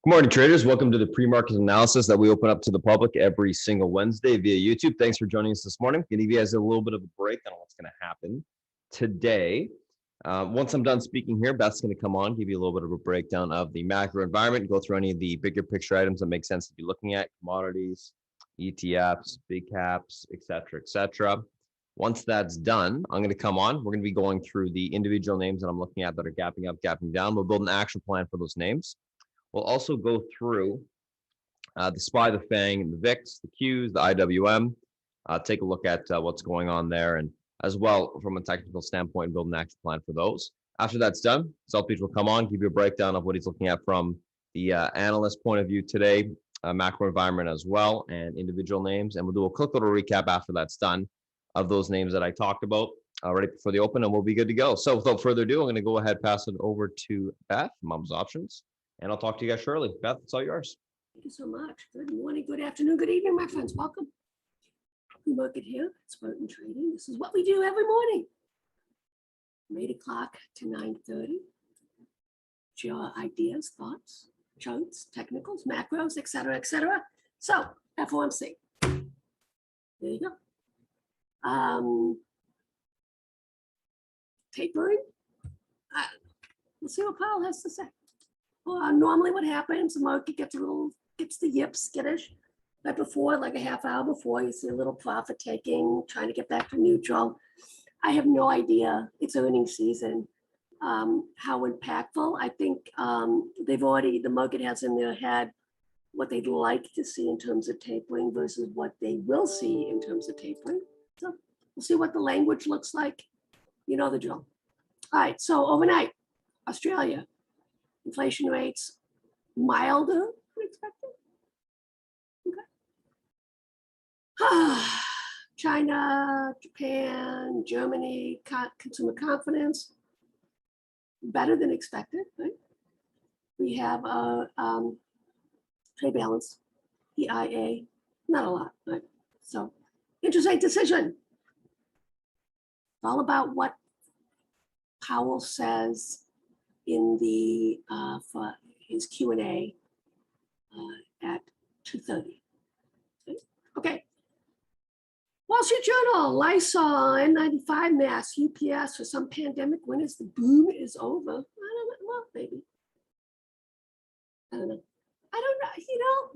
Good morning, traders. Welcome to the pre-market analysis that we open up to the public every single Wednesday via YouTube. Thanks for joining us this morning. Going to give you guys a little bit of a break on what's going to happen today. Once I'm done speaking here, Beth's going to come on, give you a little bit of a breakdown of the macro environment, go through any of the bigger picture items that make sense to be looking at, commodities, ETFs, big caps, et cetera, et cetera. Once that's done, I'm going to come on. We're going to be going through the individual names that I'm looking at that are gapping up, gapping down. We'll build an action plan for those names. We'll also go through the SPY, the FANG, the VIX, the Qs, the IWM, take a look at what's going on there, and as well from a technical standpoint, build an action plan for those. After that's done, Selfish will come on, give you a breakdown of what he's looking at from the analyst point of view today, macro environment as well, and individual names. And we'll do a quick little recap after that's done of those names that I talked about right before the open, and we'll be good to go. So without further ado, I'm going to go ahead, pass it over to Beth, Mom's Options. And I'll talk to you guys shortly. Beth, it's all yours. Thank you so much. Good morning, good afternoon, good evening, my friends. Welcome. We work it here at Spartan Trading. This is what we do every morning from 8 o'clock to 9:30. Your ideas, thoughts, charts, technicals, macros, etc., etc. So, FOMC. There you go. Tapering. We'll see what Powell has to say. Normally what happens, the market gets the yips, skittish, right before, like a half hour before, you see a little profit taking, trying to get back to neutral. I have no idea, it's earnings season, how impactful. I think the market has in their head what they'd like to see in terms of tapering versus what they will see in terms of tapering. So we'll see what the language looks like. You know the drill. All right, so overnight, Australia. Inflation rates milder than expected. Okay. China, Japan, Germany, consumer confidence better than expected. Right? We have a trade balance, EIA, not a lot. Right? So interest rate decision. It's all about what Powell says in the for his Q&A at 2:30. Okay. Wall Street Journal, Lysol, N95 masks, UPS for some pandemic winners. The boom is over. I don't know. Well, maybe. I don't know.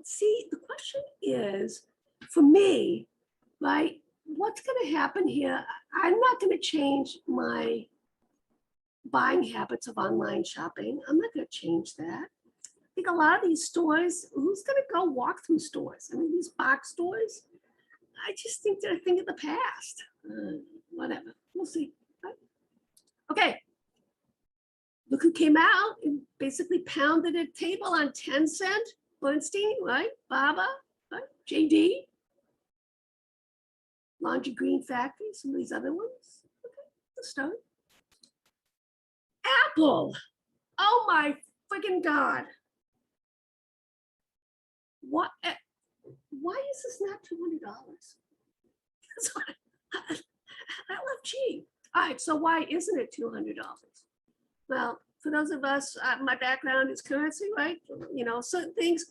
See, the question is, for me, right, what's going to happen here? I'm not going to change my buying habits of online shopping. I'm not going to change that. I think a lot of these stores, who's going to go walk through stores? I mean, these box stores, I just think they're a thing of the past. Whatever, we'll see. Right? Okay, look who came out and basically pounded a table on Tencent, Bernstein, right? Baba, right? JD, Laundry Green Factory, some of these other ones. Okay, let's start. Apple. Oh my freaking God. What? Why is this not $200? I love cheap. All right, so why isn't it $200? Well, for those of us, my background is currency, right? You know, certain things,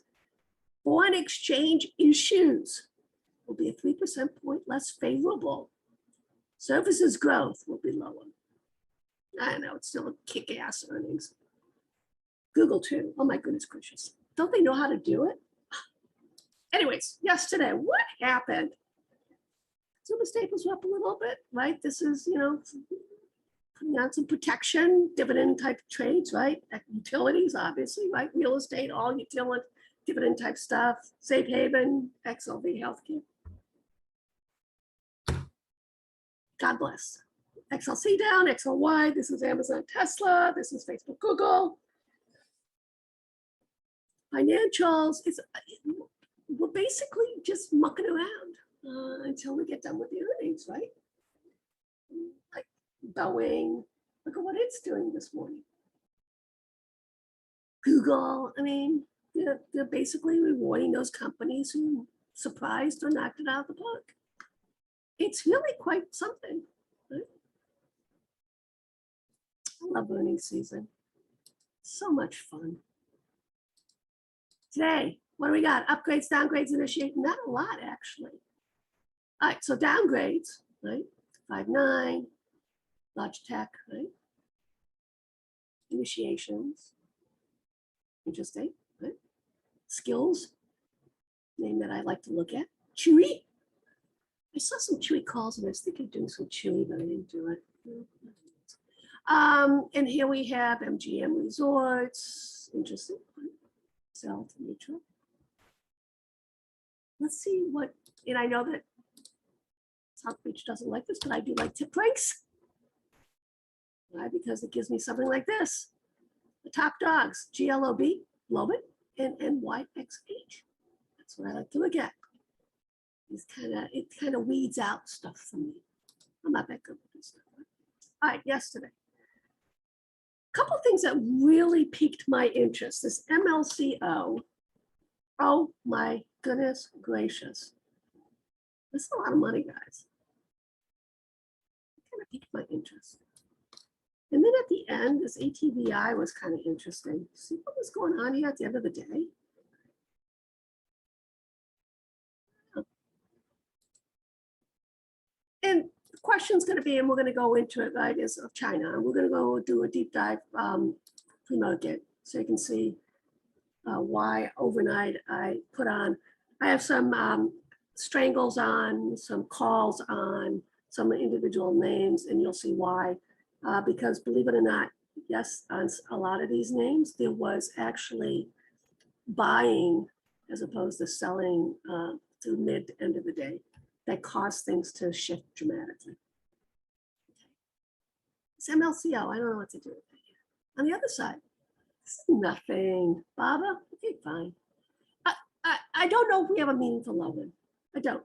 foreign exchange issues will be a 3% point less favorable. Services growth will be lower. I know, it's still a kick-ass earnings. Google too, oh my goodness gracious. Don't they know how to do it? Anyways, yesterday, what happened? Consumer staples were up a little bit, right? This is, putting on some protection, dividend type trades, right? Utilities, obviously, right? Real estate, all utility, dividend type stuff. Safe Haven, XLV Healthcare. God bless. XLC down, XLY, this is Amazon, Tesla, this is Facebook, Google. Financials, we're basically just mucking around until we get done with the earnings, right? Like Boeing, look at what it's doing this morning. Google, I mean, they're basically rewarding those companies who surprised or knocked it out of the park. It's really quite something, right? I love earnings season. So much fun. Today, what do we got? Upgrades, downgrades, initiate. Not a lot, actually. All right, so downgrades, right? 5.9, Logitech, right? Initiations, interesting, right? Skills, name that I like to look at. Chewy. I saw some Chewy calls and I was thinking of doing some Chewy, but I didn't do it. And here we have MGM Resorts. Interesting. Sell to neutral. Let's see what, and I know that South Beach doesn't like this, but I do like tip ranks. Why? Because it gives me something like this. The top dogs, GLOB, Globin, and NYXH. That's what I like to look at. It kind of weeds out stuff for me. I'm not that good with this stuff. All right, yesterday. A couple of things that really piqued my interest. This MLCO. Oh my goodness gracious. That's a lot of money, guys. It kind of piqued my interest. And then at the end, this ATVI was kind of interesting. See what was going on here at the end of the day? And the question's going to be, and we're going to go into it, right, is of China. And we're going to go do a deep dive pre-market so you can see why overnight I put on. I have some strangles on, some calls on, some individual names, and you'll see why. Because believe it or not, yes, on a lot of these names, there was actually buying as opposed to selling to mid to end of the day. That caused things to shift dramatically. It's MLCO, I don't know what to do with that. On the other side, this is nothing. Baba, okay, fine. I don't know if we have a meaningful low in. I don't.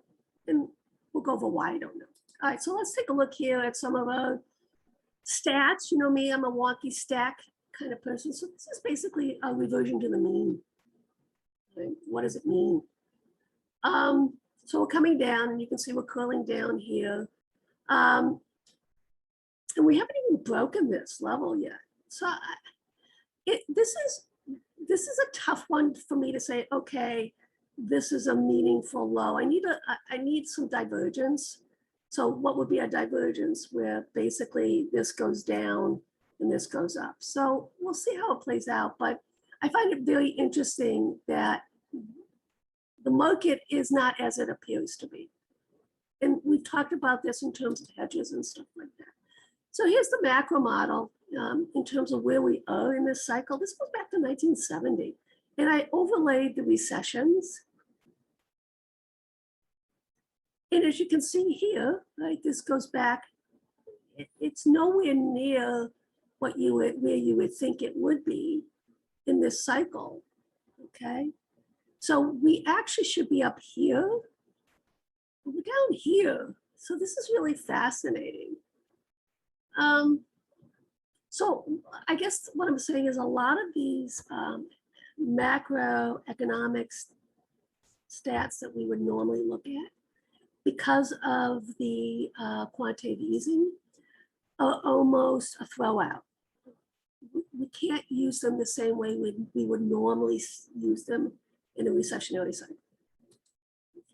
And we'll go over why I don't know. All right, so let's take a look here at some of our stats. You know me, I'm a wonky stack kind of person. So this is basically a reversion to the mean. Right? What does it mean? So we're coming down and you can see we're curling down here. And we haven't even broken this level yet. So this is a tough one for me to say, okay, this is a meaningful low. I need some divergence. So what would be a divergence where basically this goes down and this goes up? So we'll see how it plays out, but I find it very interesting that the market is not as it appears to be. And we've talked about this in terms of hedges and stuff like that. So here's the macro model in terms of where we are in this cycle. This goes back to 1970. And I overlaid the recessions. And as you can see here, right, this goes back, it's nowhere near where you would think it would be in this cycle, okay? So we actually should be up here. We're down here. So this is really fascinating. So I guess what I'm saying is a lot of these macroeconomic stats that we would normally look at, because of the quantitative easing, are almost a throwout. We can't use them the same way we would normally use them in a recessionary cycle.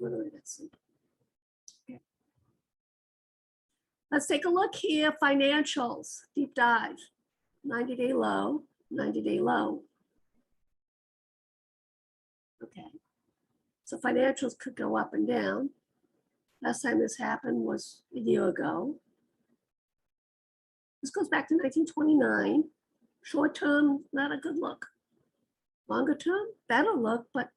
Literally, that's it. Okay. Let's take a look here. Financials, deep dive. 90-day low, 90-day low. Okay. So financials could go up and down. Last time this happened was a year ago. This goes back to 1929. Short term, not a good look. Longer term, better look, but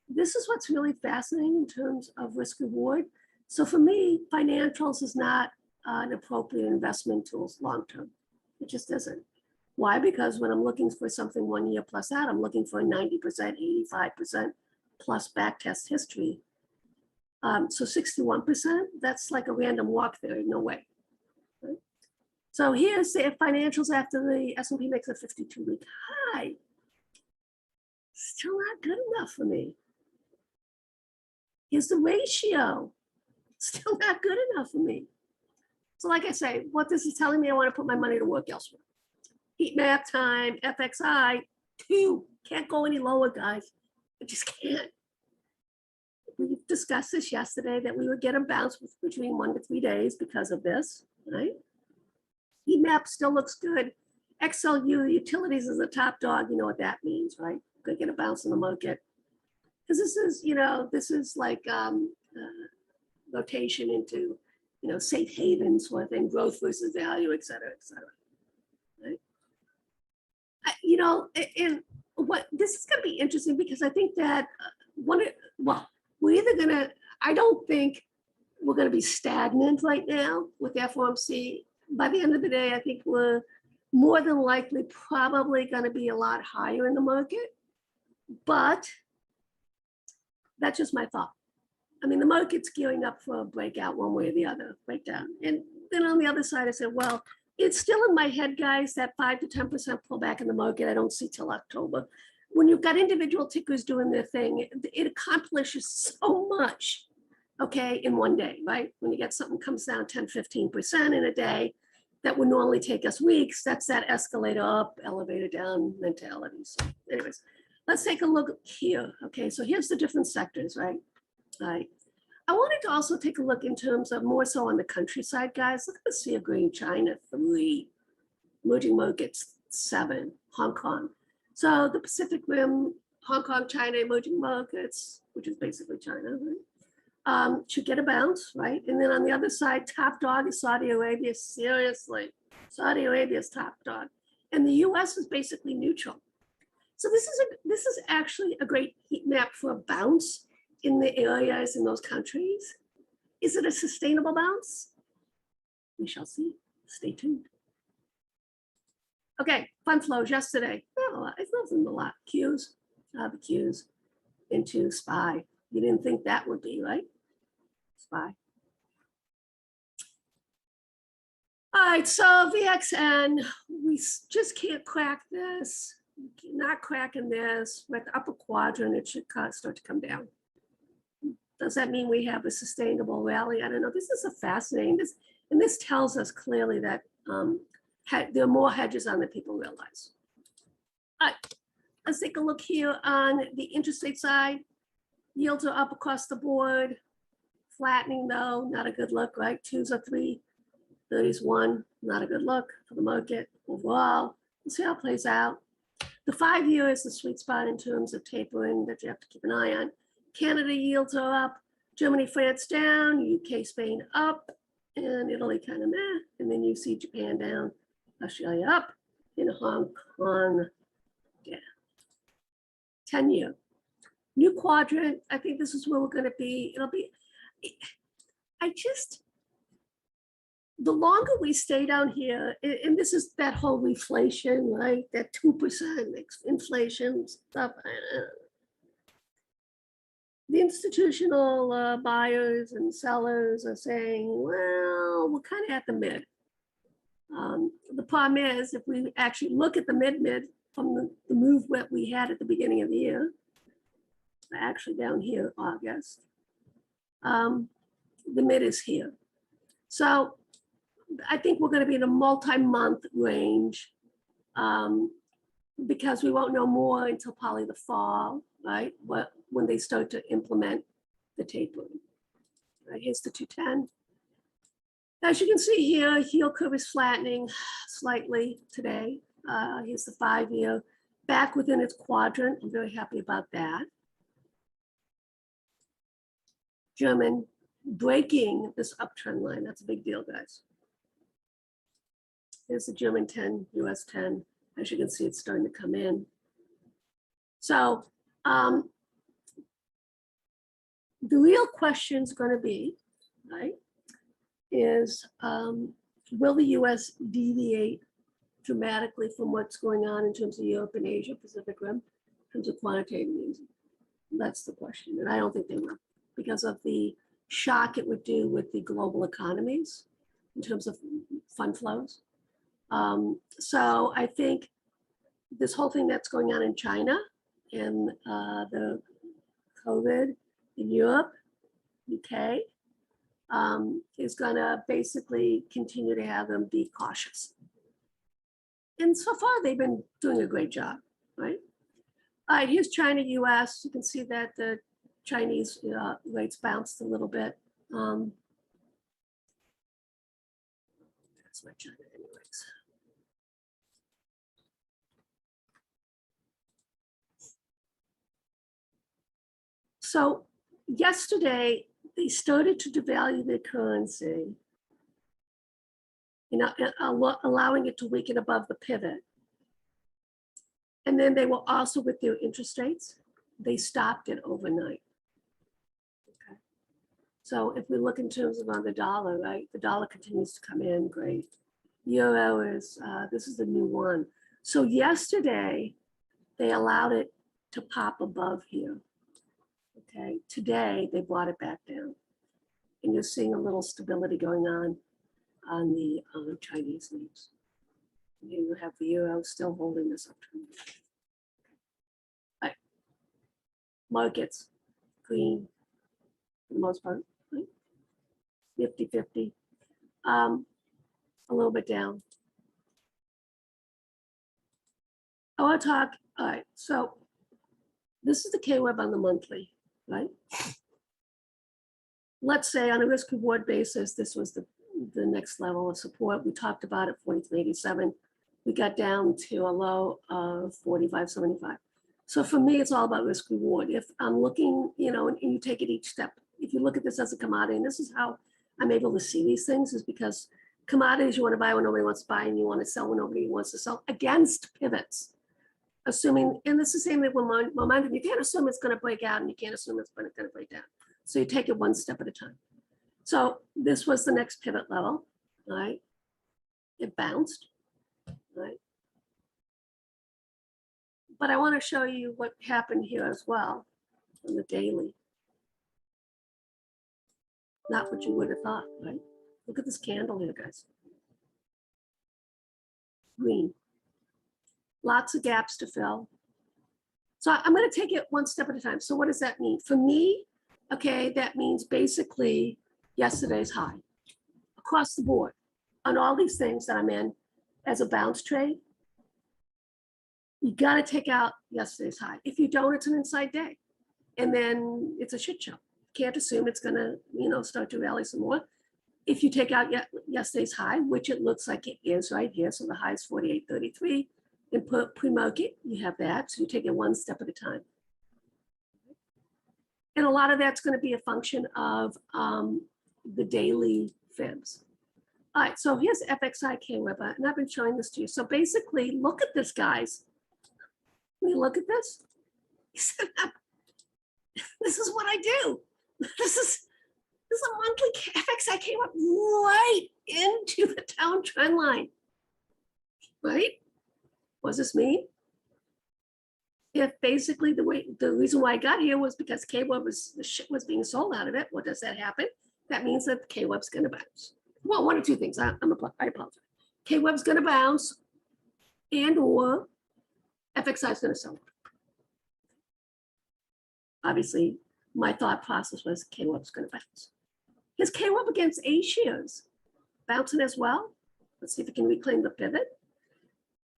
this is what's really fascinating in terms of risk reward. So for me, financials is not an appropriate investment tool long term. It just isn't. Why? Because when I'm looking for something 1 year plus out, I'm looking for a 90%, 85% plus backtest history. So 61%, that's like a random walk there, no way. Right? So here's the financials after the S&P makes a 52-week high. Still not good enough for me. Here's the ratio. Still not good enough for me. So like I say, what this is telling me, I want to put my money to work elsewhere. Heat map time, FXI, 2. Can't go any lower, guys. It just can't. We discussed this yesterday that we would get a bounce between 1 to 3 days because of this, right? Heat map still looks good. XLU utilities is the top dog. You know what that means, right? Could get a bounce in the market. Because this is, this is like rotation into, safe haven sort of thing, growth versus value, et cetera, right? And what this is going to be interesting because I think that we're either going to, I don't think we're going to be stagnant right now with FOMC. By the end of the day, I think we're more than likely probably going to be a lot higher in the market, but that's just my thought. I mean, the market's gearing up for a breakout one way or the other, breakdown. And then on the other side, I said, well, it's still in my head, guys, that 5 to 10% pullback in the market, I don't see till October. When you've got individual tickers doing their thing, it accomplishes so much, okay, in one day, right? When you get something comes down 10, 15% in a day, that would normally take us weeks, that's that escalator up, elevator down mentality. So anyways, let's take a look here. Okay, so here's the different sectors, right? I wanted to also take a look in terms of more so on the countryside, guys. Look at the Sea of Green, China 3, emerging markets 7, Hong Kong. So the Pacific Rim, Hong Kong, China, emerging markets, which is basically China, right? Should get a bounce, right? And then on the other side, top dog is Saudi Arabia. Seriously, Saudi Arabia's top dog, and the U.S. is basically neutral. So this is actually a great heat map for a bounce in the areas in those countries. Is it a sustainable bounce? We shall see. Stay tuned. Okay, fund flows yesterday. Oh, it wasn't a lot. Qs, the Qs into SPY. You didn't think that would be, right? SPY. All right, so VXN, we just can't crack this. Not cracking this. We're at the upper quadrant, it should start to come down. Does that mean we have a sustainable rally? I don't know. This is a fascinating, this tells us clearly that there are more hedges on than people realize. All right, let's take a look here on the interest rate side. Yields are up across the board. Flattening though, not a good look, right? 2s are 3, 30s 1, not a good look for the market overall. We'll see how it plays out. The 5-year is the sweet spot in terms of tapering that you have to keep an eye on. Canada yields are up, Germany, France down, UK, Spain up, and Italy kind of meh. And then you see Japan down, Australia up, and Hong Kong down. 10-year. New quadrant, I think this is where we're going to be. The longer we stay down here, and this is that whole reflation, right? That 2% inflation stuff. The institutional buyers and sellers are saying, well, we're kind of at the mid. The problem is, if we actually look at the mid from the move that we had at the beginning of the year, actually down here, August, the mid is here. So I think we're going to be in a multi-month range because we won't know more until probably the fall, right? When they start to implement the tapering. Right, here's the 210. As you can see here, yield curve is flattening slightly today. Here's the 5-year back within its quadrant. I'm very happy about that. German breaking this uptrend line. That's a big deal, guys. Here's the German 10, US 10. As you can see, it's starting to come in. So the real question is going to be, right, is will the US deviate dramatically from what's going on in terms of Europe and Asia Pacific Rim in terms of quantitative easing? That's the question. And I don't think they will, because of the shock it would do with the global economies in terms of fund flows. So I think this whole thing that's going on in China and the COVID in Europe, UK, is going to basically continue to have them be cautious. And so far, they've been doing a great job, right? All right, here's China, US. You can see that the Chinese rates bounced a little bit. That's my China anyways. So yesterday, they started to devalue their currency, allowing it to weaken above the pivot. And then they will also, with their interest rates, they stopped it overnight. Okay. So if we look in terms of on the dollar, right, the dollar continues to come in, great. Euro is, this is the new one. So yesterday, they allowed it to pop above here. Okay, today they brought it back down. And you're seeing a little stability going on the Chinese leaves. You have the euro still holding this up. Right. Markets, green, for the most part, right? 50-50. A little bit down. I want to talk, all right, so this is the K-Web on the monthly, right? Let's say on a risk reward basis, this was the next level of support. We talked about it, 43.87. We got down to a low of 45.75. So for me, it's all about risk reward. If I'm looking, and you take it each step, if you look at this as a commodity, and this is how I'm able to see these things, is because commodities you want to buy when nobody wants to buy, and you want to sell when nobody wants to sell against pivots. Assuming, and this is the same with momentum, you can't assume it's going to break out and you can't assume it's going to break down. So you take it one step at a time. So this was the next pivot level, right? It bounced, right? But I want to show you what happened here as well on the daily. Not what you would have thought, right? Look at this candle here, guys. Green. Lots of gaps to fill. So I'm going to take it one step at a time. So what does that mean? For me, okay, that means basically yesterday's high across the board on all these things that I'm in as a bounce trade. You got to take out yesterday's high. If you don't, it's an inside day. And then it's a shit show. Can't assume it's going to, start to rally some more. If you take out yesterday's high, which it looks like it is right here. So the high is 48.33. And put pre-market, you have that. So you take it one step at a time. And a lot of that's going to be a function of the daily fibs. All right, so here's FXI K-Web, and I've been showing this to you. So basically, look at this, guys. When you look at this, this is what I do. This is a monthly FXI K-Web right into the down trend line, right? What does this mean? If basically the reason why I got here was because K-Web the shit was being sold out of it. What does that happen? That means that K-Web's going to bounce. Well, one or two things. I apologize. K-Web's going to bounce, and or FXI is going to sell. Obviously, my thought process was K-Web's going to bounce. Here's K-Web against A shares bouncing as well. Let's see if it can reclaim the pivot.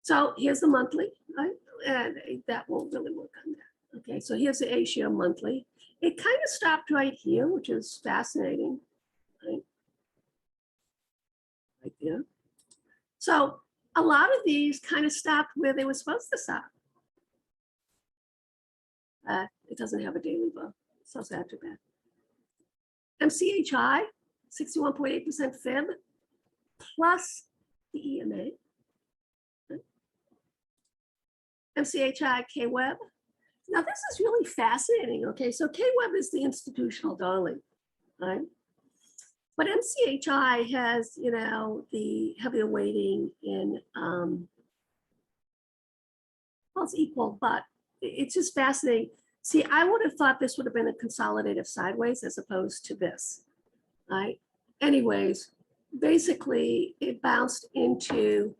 So here's the monthly, right? And that won't really work on that. Okay, so here's the A share monthly. It kind of stopped right here, which is fascinating, right? Right there. So a lot of these kind of stopped where they were supposed to stop. It doesn't have a daily bar, so it's not too bad. MCHI, 61.8% fib, plus the EMA. MCHI K-Web. Now this is really fascinating, okay? So K-Web is the institutional darling, right? But MCHI has, the heavier weighting in, well, it's equal, but it's just fascinating. See, I would have thought this would have been a consolidative sideways as opposed to this, right? Anyways, basically it bounced into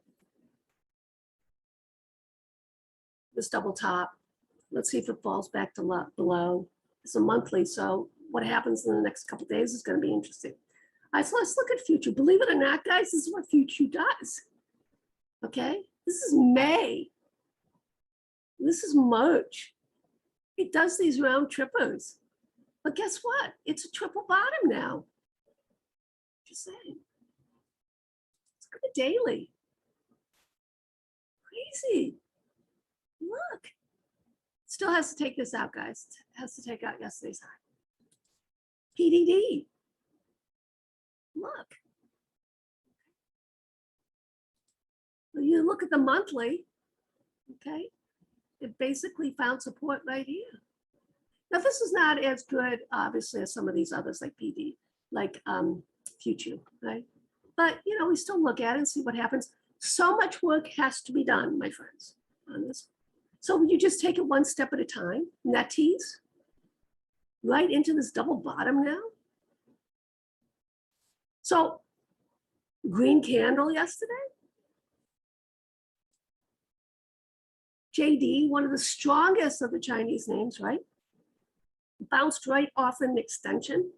this double top. Let's see if it falls back to below. It's a monthly, so what happens in the next couple of days is going to be interesting. All right, so let's look at future. Believe it or not, guys, this is what future does. Okay, this is May. This is March. It does these round trippers. But guess what? It's a triple bottom now. Just saying. Let's go to daily. Crazy. Look. Still has to take this out, guys. Has to take out yesterday's high. PDD. Look. You look at the monthly, okay? It basically found support right here. Now, this is not as good, obviously, as some of these others like PD, like Future, right? But, you know, we still look at it and see what happens. So much work has to be done, my friends, on this. So you just take it one step at a time, and that tease right into this double bottom now. So green candle yesterday. JD, one of the strongest of the Chinese names, right? Bounced right off an extension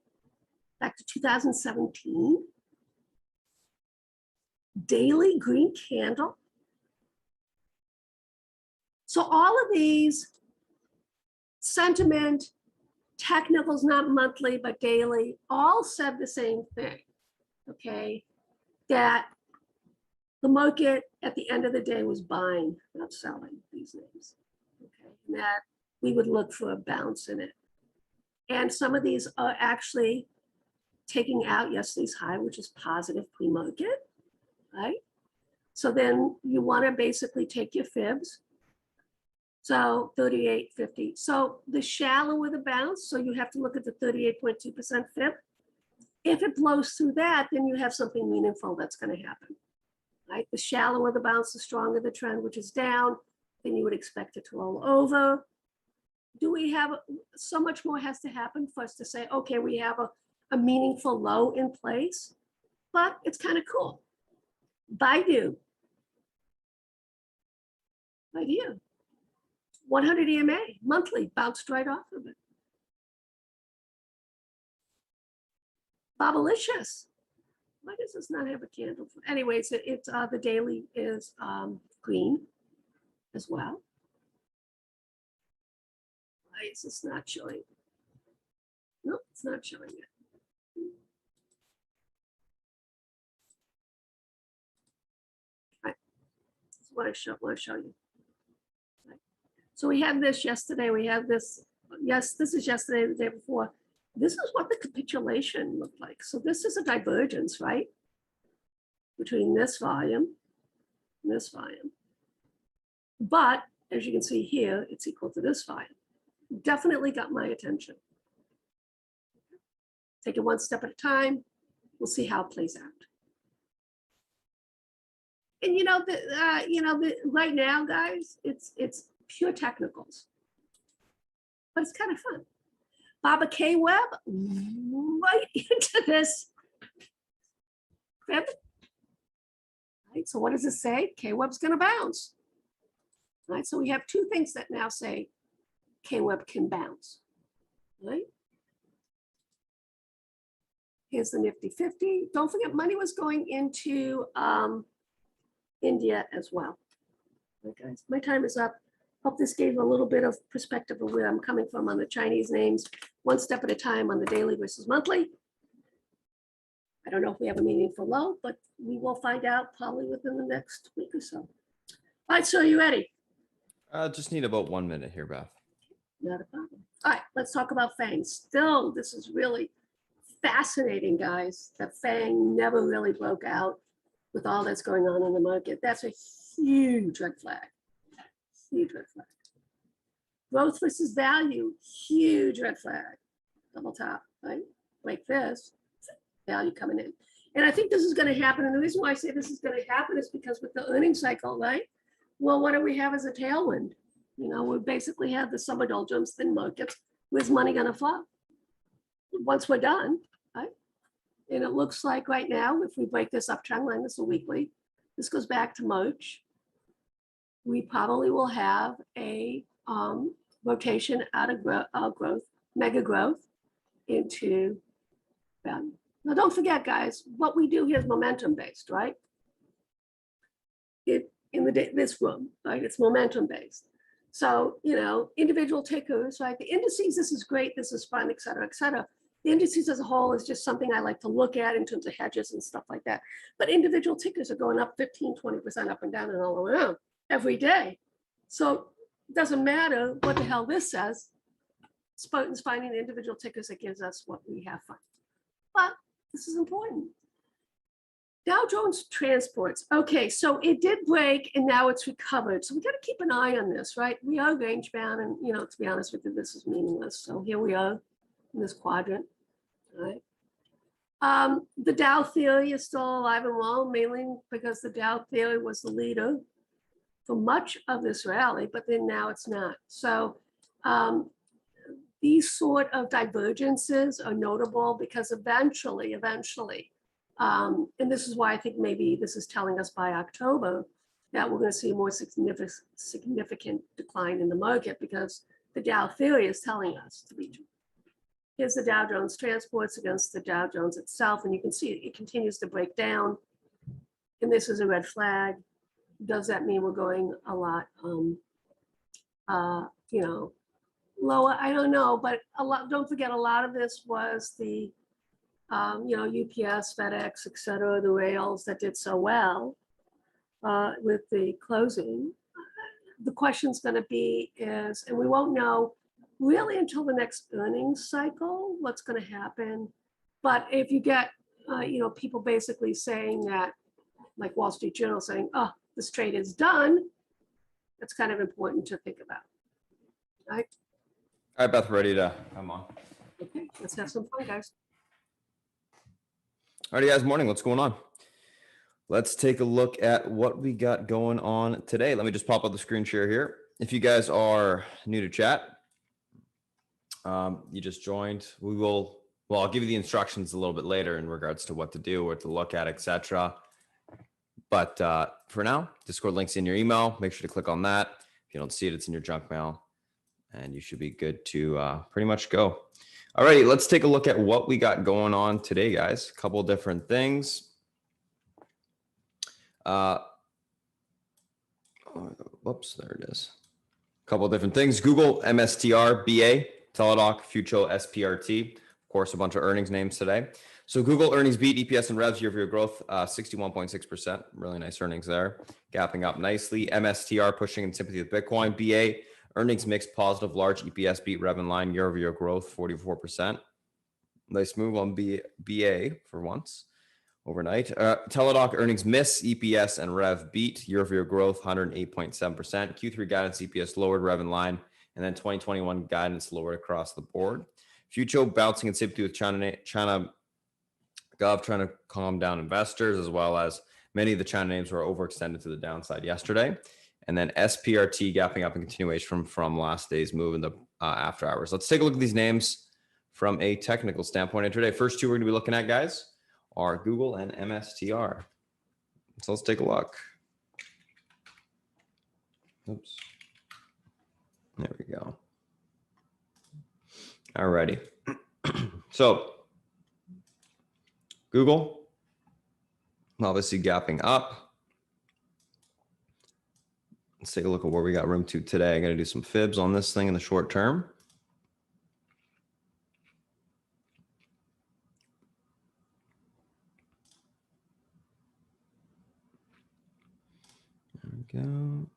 back to 2017. Daily green candle. So all of these sentiment, technicals, not monthly, but daily, all said the same thing, okay? That the market at the end of the day was buying, not selling these names, okay? And that we would look for a bounce in it. And some of these are actually taking out yesterday's high, which is positive pre-market, right? So then you want to basically take your fibs. So 38.50. So the shallower the bounce, so you have to look at the 38.2% fib. If it blows through that, then you have something meaningful that's going to happen, right? The shallower the bounce, the stronger the trend, which is down, then you would expect it to roll over. Do we have, so much more has to happen for us to say, okay, we have a meaningful low in place, but it's kind of cool. Baidu, right here. 100 EMA, monthly, bounced right off of it. Bobalicious. Why does this not have a candle? Anyways, it's the daily is green as well. Why is this not showing? Nope, it's not showing it. Right. This is what I want to show you. Right. So we had this yesterday. We had this. Yes, this is yesterday, the day before. This is what the capitulation looked like. So this is a divergence, right? Between this volume and this volume. But as you can see here, it's equal to this volume. Definitely got my attention. Take it one step at a time. We'll see how it plays out. And right now, guys, it's pure technicals, but it's kind of fun. Baba K Web right into this fib. Right, so what does it say? K Web's going to bounce. Right, so we have two things that now say K Web can bounce. Right. Here's the Nifty 50. Don't forget, money was going into India as well. Okay, guys, my time is up. Hope this gave a little bit of perspective of where I'm coming from on the Chinese names, one step at a time on the daily versus monthly. I don't know if we have a meaningful low, but we will find out probably within the next week or so. All right, so are you ready? Just need about 1 minute here, Beth. Not a problem. All right, let's talk about FANG. Still, this is really fascinating, guys, that FANG never really broke out with all that's going on in the market. That's a huge red flag. Huge red flag. Growth versus value, huge red flag. Double top, right? Like this, value coming in. And I think this is going to happen. And the reason why I say this is going to happen is because with the earnings cycle, right? Well, what do we have as a tailwind? You know, we basically have the summer doldrums, thin markets. Where's money going to flow? Once we're done, right? And it looks like right now, if we break this up trend line, this is a weekly, this goes back to March. We probably will have a rotation out of growth, mega growth into value. Now, don't forget, guys, what we do here is momentum based, right? This room, right? It's momentum based. So, individual tickers, right? The indices, this is great, this is fun, et cetera, et cetera. The indices as a whole is just something I like to look at in terms of hedges and stuff like that. But individual tickers are going up 15, 20% up and down and all around every day. So it doesn't matter what the hell this says. Spartan's finding the individual tickers that gives us what we have fun. But this is important. Dow Jones Transports. Okay, so it did break and now it's recovered. So we got to keep an eye on this, right? We are range bound, and to be honest with you, this is meaningless. So here we are in this quadrant, right? The Dow theory is still alive and well, mainly because the Dow theory was the leader for much of this rally, but then now it's not. So these sort of divergences are notable because eventually, and this is why I think maybe this is telling us by October that we're going to see a more significant decline in the market, because the Dow theory is telling us to be true. Here's the Dow Jones Transports against the Dow Jones itself, and you can see it continues to break down. And this is a red flag. Does that mean we're going a lot, lower? I don't know, but don't forget, a lot of this was the UPS, FedEx, et cetera, the rails that did so well with the closing. The question's going to be is, and we won't know really until the next earnings cycle, what's going to happen. But if you get, people basically saying that, like Wall Street Journal saying, oh, this trade is done, that's kind of important to think about, right? All right, Beth, ready to come on. Okay, let's have some fun, guys. All right, guys, morning. What's going on? Let's take a look at what we got going on today. Let me just pop up the screen share here. If you guys are new to chat, you just joined, I'll give you the instructions a little bit later in regards to what to do, what to look at, etc. But for now, Discord link's in your email. Make sure to click on that. If you don't see it, it's in your junk mail, and you should be good to pretty much go. All righty, let's take a look at what we got going on today, guys. A couple different things. Whoops, there it is. A couple different things. Google, MSTR, BA, Teladoc, Fucho, SPRT. Of course, a bunch of earnings names today. So Google earnings beat, EPS and revs year-over-year growth, 61.6%. Really nice earnings there. Gapping up nicely. MSTR pushing in sympathy with Bitcoin. BA, earnings mixed positive, large EPS beat, rev in line, year-over-year growth, 44%. Nice move on BA for once. Overnight. Teladoc earnings miss, EPS and rev beat, year-over-year growth 108.7%. Q3 guidance EPS lowered, rev in line, and then 2021 guidance lowered across the board. Fucho bouncing in sympathy with China Gov trying to calm down investors, as well as many of the China names were overextended to the downside yesterday. And then SPRT gapping up in continuation from last day's move in the after hours. Let's take a look at these names from a technical standpoint intraday. First two we're going to be looking at, guys, are Google and MSTR. So let's take a look. Oops. There we go. All righty. So Google, obviously gapping up. Let's take a look at where we got room to today. I'm going to do some fibs on this thing in the short term. There we go.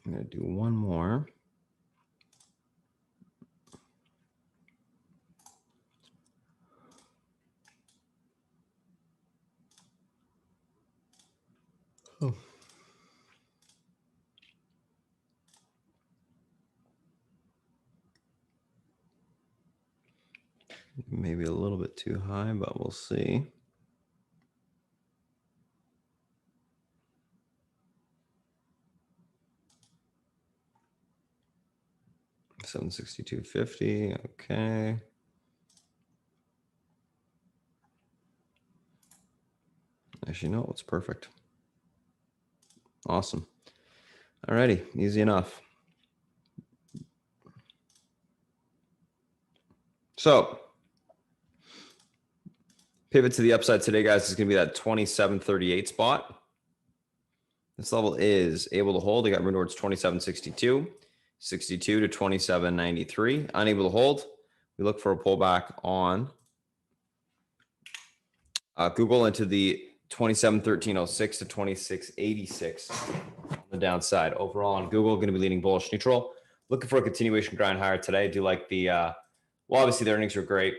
I'm going to do one more. Oh. Maybe a little bit too high, but we'll see. $762.50. Okay. Actually, no, it's perfect. Awesome. All righty, easy enough. So pivot to the upside today, guys, is going to be that 27.38 spot. This level is able to hold. They got room towards 27.62, 62 to 27.93. Unable to hold. We look for a pullback on Google into the 27.1306 to 26.86 on the downside. Overall on Google, going to be leaning bullish neutral. Looking for a continuation grind higher today. I do like the, well, obviously the earnings are great.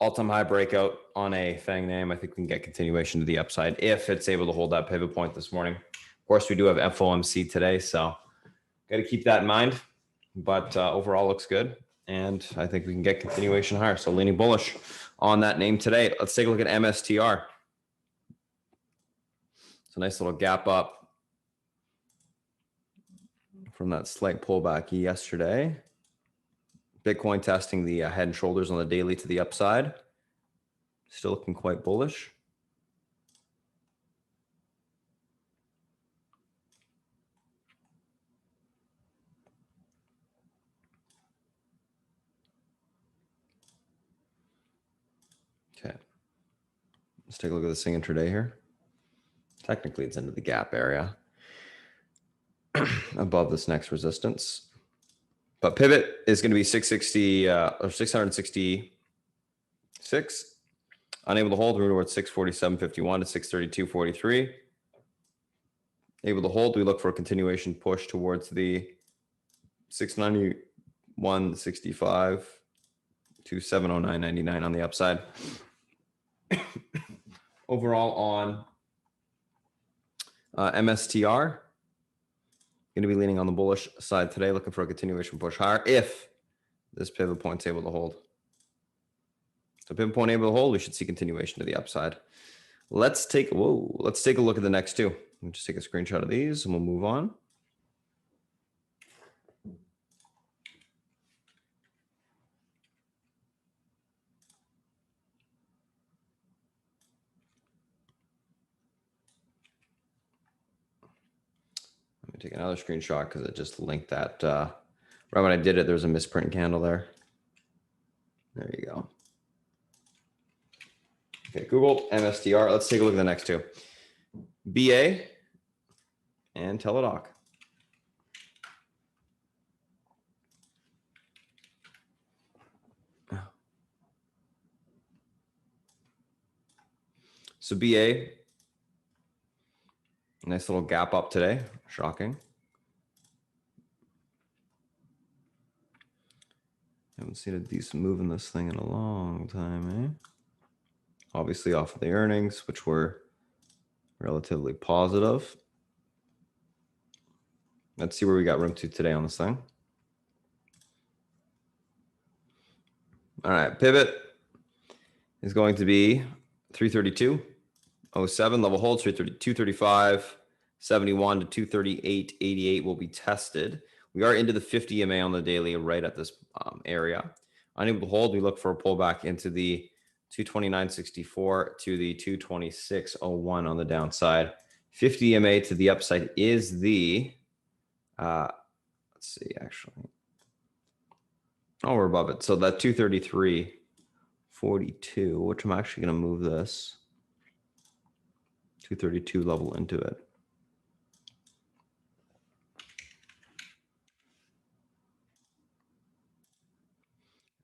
All-time high breakout on a FANG name. I think we can get continuation to the upside if it's able to hold that pivot point this morning. Of course, we do have FOMC today, so got to keep that in mind. But overall looks good, and I think we can get continuation higher. So leaning bullish on that name today. Let's take a look at MSTR. It's a nice little gap up from that slight pullback yesterday. Bitcoin testing the head and shoulders on the daily to the upside. Still looking quite bullish. Okay. Let's take a look at this thing intraday here. Technically, it's into the gap area above this next resistance. But pivot is going to be 660 or 666. Unable to hold, room towards 647.51 to 632.43. Able to hold, we look for a continuation push towards the 691.65 to 709.99 on the upside. Overall on MSTR, going to be leaning on the bullish side today, looking for a continuation push higher if this pivot point's able to hold. So pivot point able to hold, we should see continuation to the upside. Let's take a look at the next two. Let me just take a screenshot of these and we'll move on. Let me take another screenshot because it just linked that. Right when I did it, there was a misprint candle there. There you go. Okay, Google, MSTR. Let's take a look at the next two. BA and Teladoc. So BA, nice little gap up today. Shocking. Haven't seen a decent move in this thing in a long time, eh? Obviously off of the earnings, which were relatively positive. Let's see where we got room to today on this thing. All right, pivot is going to be 332.07. Level holds 235.71 to 238.88 will be tested. We are into the 50 MA on the daily right at this area. Unable to hold, we look for a pullback into the 229.64 to the 226.01 on the downside. 50 MA to the upside is the, let's see, actually. Oh, we're above it. So that 233.42, which I'm actually going to move this 232 level into it.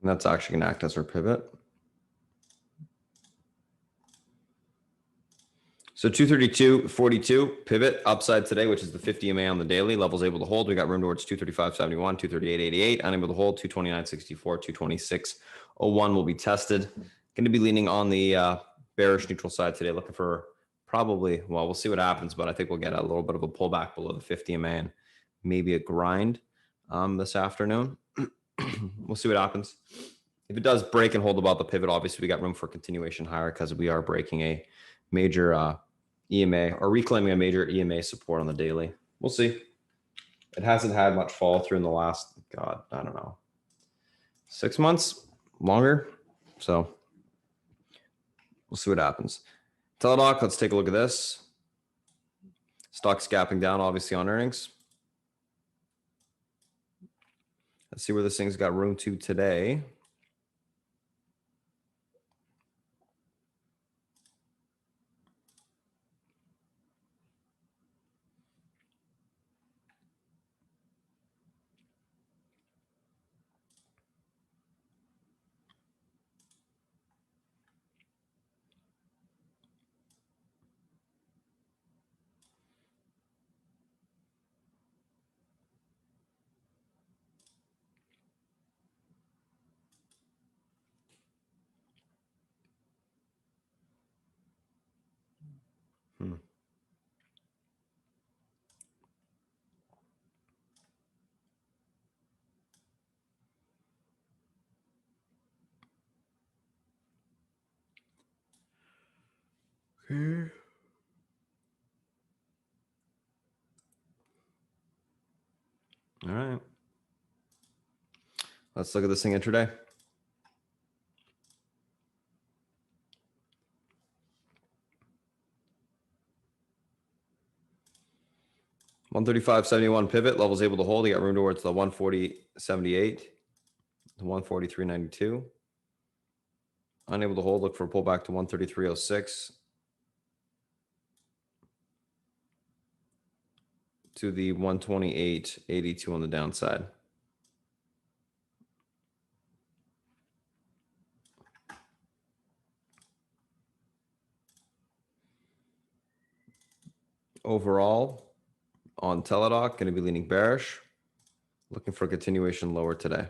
And that's actually going to act as our pivot. So 232.42 pivot upside today, which is the 50 MA on the daily. Levels able to hold. We got room towards 235.71, 238.88. Unable to hold, 229.64, 226.01 will be tested. Going to be leaning on the bearish neutral side today, looking for probably, well, we'll see what happens, but I think we'll get a little bit of a pullback below the 50 MA and maybe a grind this afternoon. We'll see what happens. If it does break and hold above the pivot, obviously we got room for continuation higher because we are breaking a major EMA or reclaiming a major EMA support on the daily. We'll see. It hasn't had much fall through in the last, God, I don't know, 6 months, longer. So we'll see what happens. Teladoc, let's take a look at this. Stock's gapping down, obviously, on earnings. Let's see where this thing's got room to today. Okay. All right. Let's look at this thing intraday. $135.71 pivot levels able to hold. You got room towards the 140.78, the 143.92. Unable to hold. Look for a pullback to 133.06 to the 128.82 on the downside. Overall, on Teladoc, going to be leaning bearish. Looking for a continuation lower today.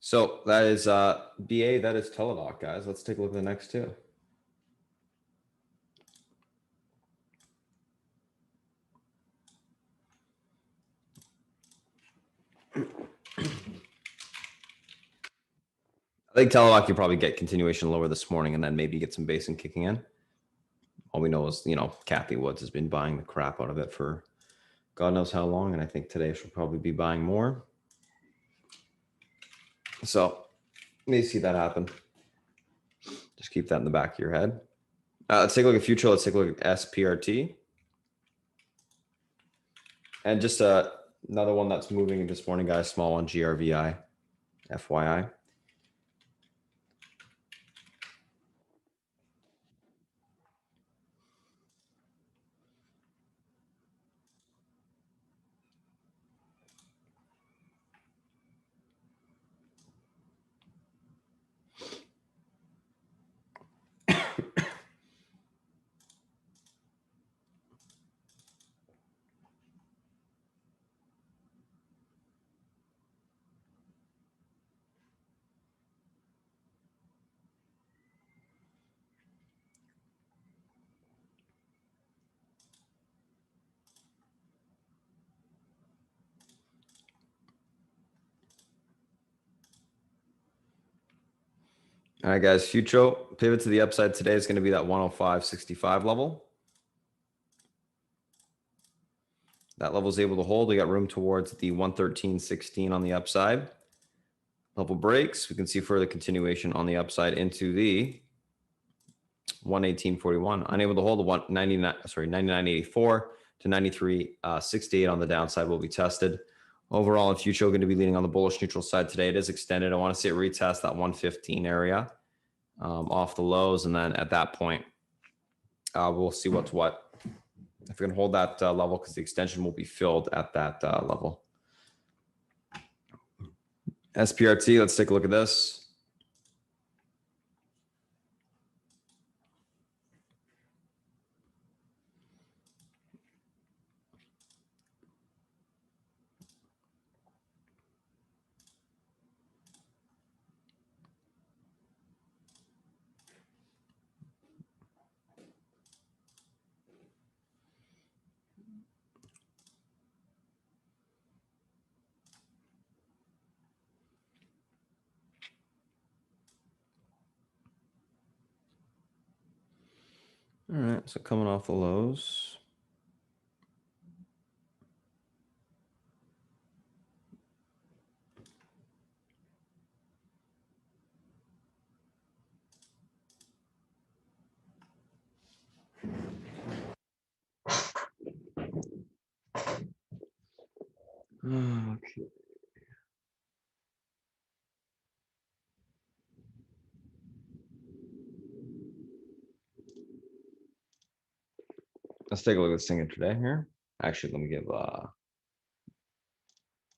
So that is BA, that is Teladoc, guys. Let's take a look at the next two. I think Teladoc you probably get continuation lower this morning and then maybe get some base and kicking in. All we know is, Kathy Woods has been buying the crap out of it for God knows how long. And I think today she'll probably be buying more. So may see that happen. Just keep that in the back of your head. Let's take a look at future. Let's take a look at SPRT. And just another one that's moving this morning, guys. Small one, GRVI, FYI. All right, guys. Future pivot to the upside today is going to be that 105.65 level. That level is able to hold. We got room towards the 113.16 on the upside. Level breaks. We can see further continuation on the upside into the 118.41. Unable to hold the 99.84 to 93.68 on the downside will be tested. Overall, in future, we're going to be leaning on the bullish neutral side today. It is extended. I want to see it retest that 115 area off the lows. And then at that point, we'll see what's what. If we can hold that level, because the extension will be filled at that level. SPRT, let's take a look at this. All right, so coming off the lows. Okay. Let's take a look at this thing today here. Actually, let me give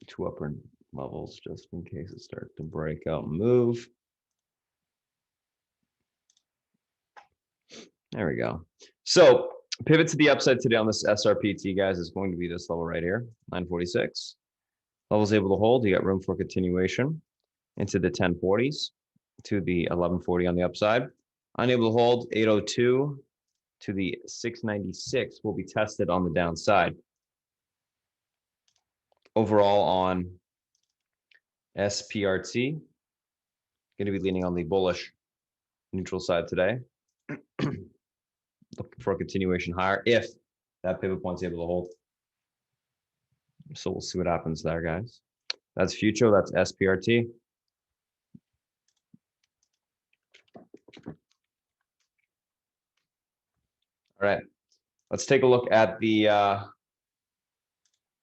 2 upper levels just in case it starts to break out and move. There we go. So pivot to the upside today on this SRPT, guys, is going to be this level right here, 946. Level's able to hold. You got room for continuation into the 1040s to the 1140 on the upside. Unable to hold, 802 to the 696 will be tested on the downside. Overall on SPRT, going to be leaning on the bullish neutral side today. Looking for a continuation higher if that pivot point's able to hold. So we'll see what happens there, guys. That's future, that's SPRT. All right, let's take a look at the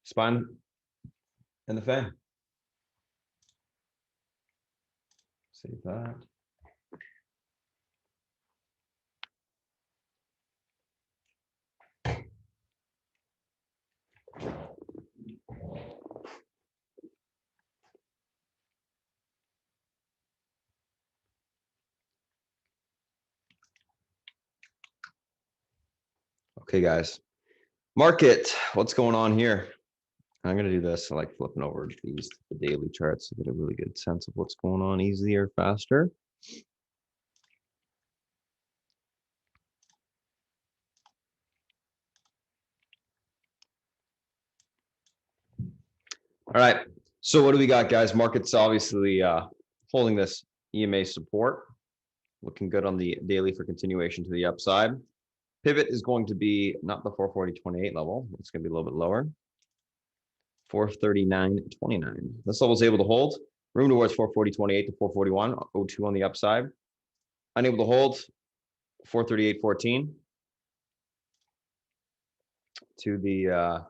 spine and the fan. Save that. Okay, guys. Market, what's going on here? I'm going to do this. I like flipping over these the daily charts to get a really good sense of what's going on easier, faster. All right. So what do we got, guys? Market's obviously holding this EMA support. Looking good on the daily for continuation to the upside. Pivot is going to be not the 440.28 level. It's going to be a little bit lower. 439.29. This level is able to hold. Room towards 440.28 to 441.02 on the upside. Unable to hold. 438.14 to the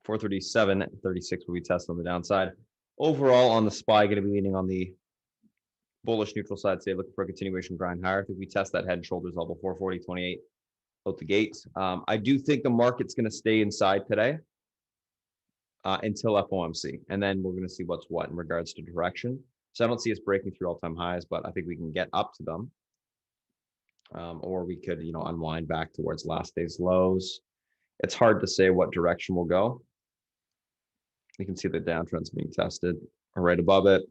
437.36 will be tested on the downside. Overall, on the SPY, going to be leaning on the bullish neutral side today, looking for a continuation grind higher. I think we test that head and shoulders level 440.28 out the gate. I do think the market's going to stay inside today until FOMC, and then we're going to see what's what in regards to direction. So I don't see us breaking through all-time highs, but I think we can get up to them, or we could, unwind back towards last day's lows. It's hard to say what direction we'll go. You can see the downtrend's being tested right above it.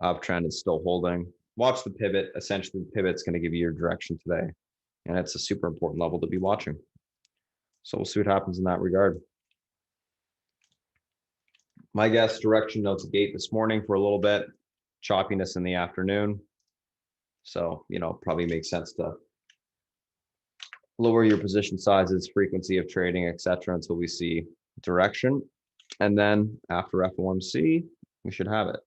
Uptrend is still holding. Watch the pivot. Essentially, the pivot's going to give you your direction today, and it's a super important level to be watching. So we'll see what happens in that regard. My guess, direction notes a gate this morning for a little bit, choppiness in the afternoon. So, probably makes sense to lower your position sizes, frequency of trading, etc., until we see direction. And then after FOMC, we should have it.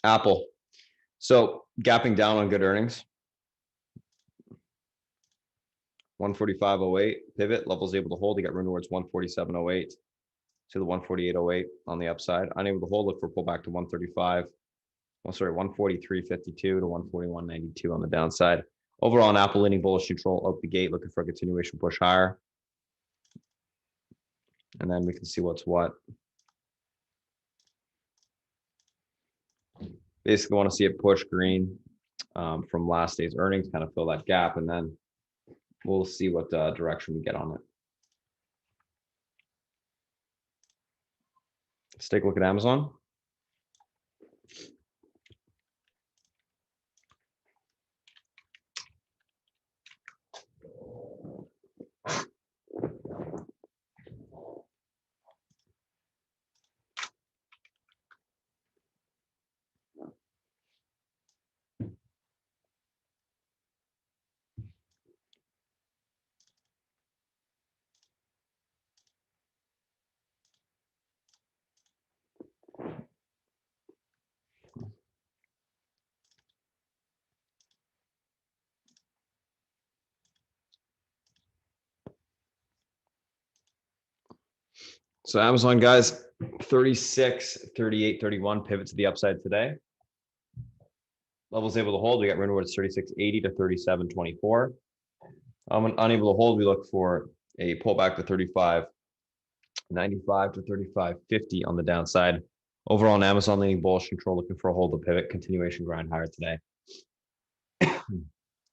Apple. So gapping down on good earnings. 145.08 pivot levels able to hold. You got room towards 147.08 to the 148.08 on the upside. Unable to hold. Look for pullback to 135. Oh, sorry, 143.52 to 141.92 on the downside. Overall, on Apple leaning bullish neutral out the gate, looking for a continuation push higher. And then we can see what's what. Basically want to see it push green from last day's earnings, kind of fill that gap, and then we'll see what direction we get on it. Let's take a look at Amazon. So Amazon guys, 36, 38, 31 pivot to the upside today. Levels able to hold. We got run towards 36.80 to 37.24. Unable to hold, we look for a pullback to 35.95 to 35.50 on the downside. Overall, on Amazon leaning bullish control, looking for a hold to pivot, continuation grind higher today.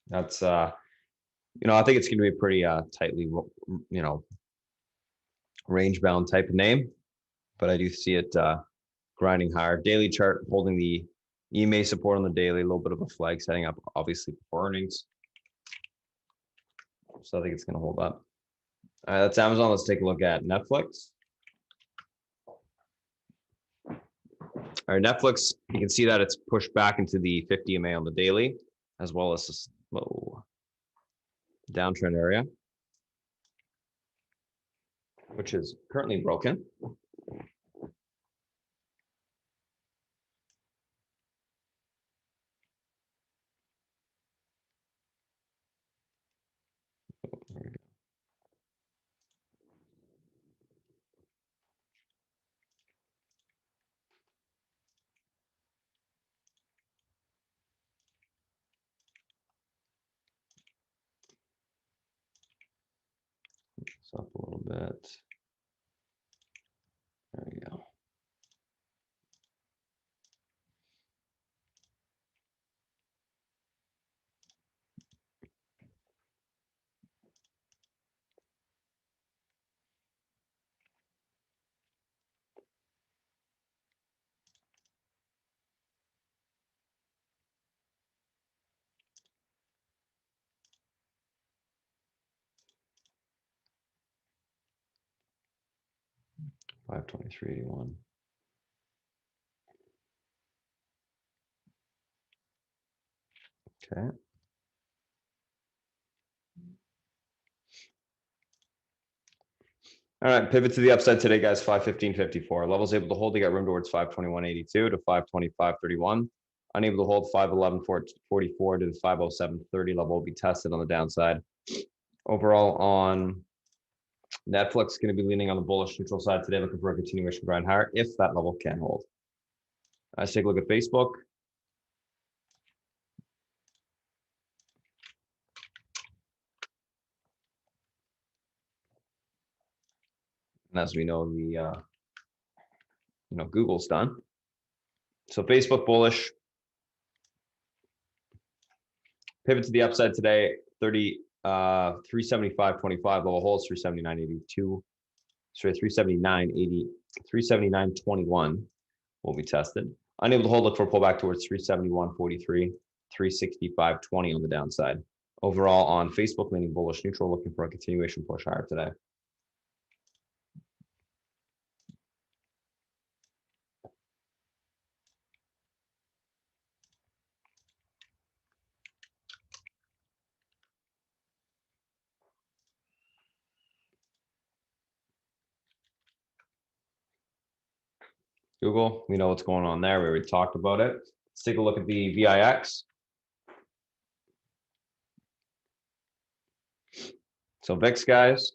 That's I think it's going to be a pretty tightly, range bound type of name, but I do see it grinding higher. Daily chart holding the EMA support on the daily, a little bit of a flag setting up, obviously before earnings. So I think it's going to hold up. All right, that's Amazon. Let's take a look at Netflix. All right, Netflix, you can see that it's pushed back into the 50 EMA on the daily, as well as this low downtrend area, which is currently broken. It's up a little bit. There we go. $523.81. Okay. All right, pivot to the upside today, guys. 515.54. Levels able to hold. They got room towards 521.82 to 525.31. Unable to hold 511.44 to the 507.30 level will be tested on the downside. Overall, on Netflix, going to be leaning on the bullish neutral side today, looking for a continuation grind higher if that level can hold. Let's take a look at Facebook. And as we know, the Google's done. So Facebook bullish. Pivot to the upside today. 375.25 level holds 379.82. Sorry, 379.80, 379.21 will be tested. Unable to hold, look for a pullback towards 371.43, 365.20 on the downside. Overall, on Facebook, leaning bullish neutral, looking for a continuation push higher today. Google, we know what's going on there. We already talked about it. Let's take a look at the VIX. So VIX, guys,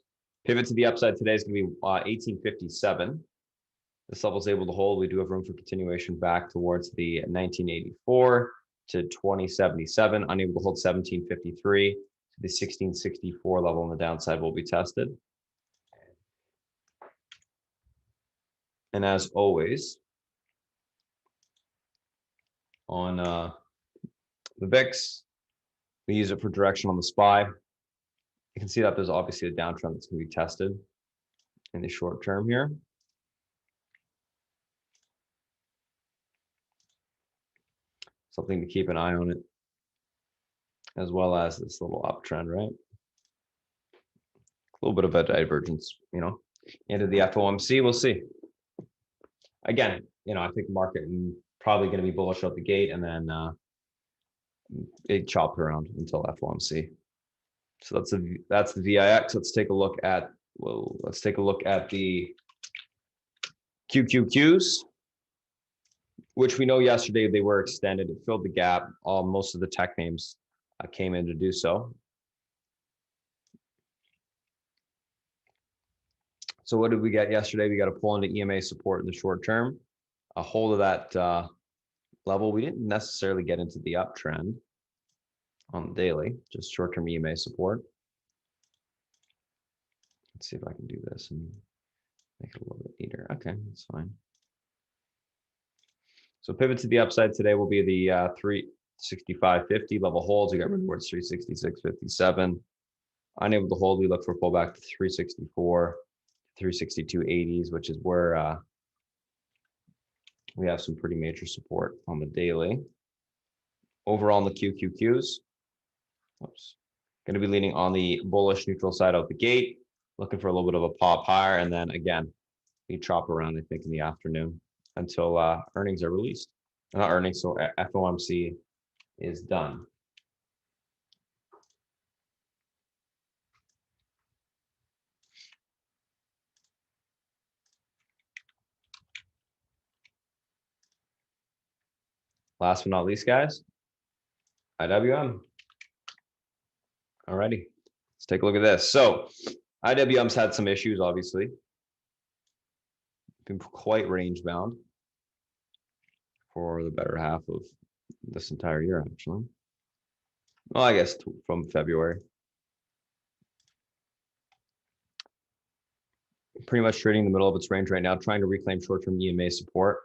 pivot to the upside today is going to be 1857. This level is able to hold. We do have room for continuation back towards the 1984 to 2077. Unable to hold 1753. The 1664 level on the downside will be tested. And as always, on the VIX, we use it for direction on the SPY. You can see that there's obviously a downtrend that's going to be tested in the short term here. Something to keep an eye on it, as well as this little uptrend, right? A little bit of a divergence, into the FOMC. We'll see. Again, I think the market probably going to be bullish out the gate, and then it chopped around until FOMC. So that's the VIX. Let's take a look at the QQQs, which we know yesterday they were extended. It filled the gap. Most of the tech names came in to do so. So what did we get yesterday? We got a pull into EMA support in the short term, a hold of that level. We didn't necessarily get into the uptrend on the daily, just short-term EMA support. Let's see if I can do this and make it a little bit neater. Okay, that's fine. So pivot to the upside today will be the 365.50 level holds. We got rid towards 366.57. Unable to hold, we look for pullback to 364, 362.80s, which is where we have some pretty major support on the daily. Overall on the QQQs, going to be leaning on the bullish neutral side out the gate, looking for a little bit of a pop higher, and then again, we chop around, I think, in the afternoon until earnings are released. Not earnings, so FOMC is done. Last but not least, guys, IWM. Alrighty, let's take a look at this. So IWM's had some issues, obviously. Been quite range bound for the better half of this entire year, actually. Well, I guess from February. Pretty much trading in the middle of its range right now, trying to reclaim short-term EMA support.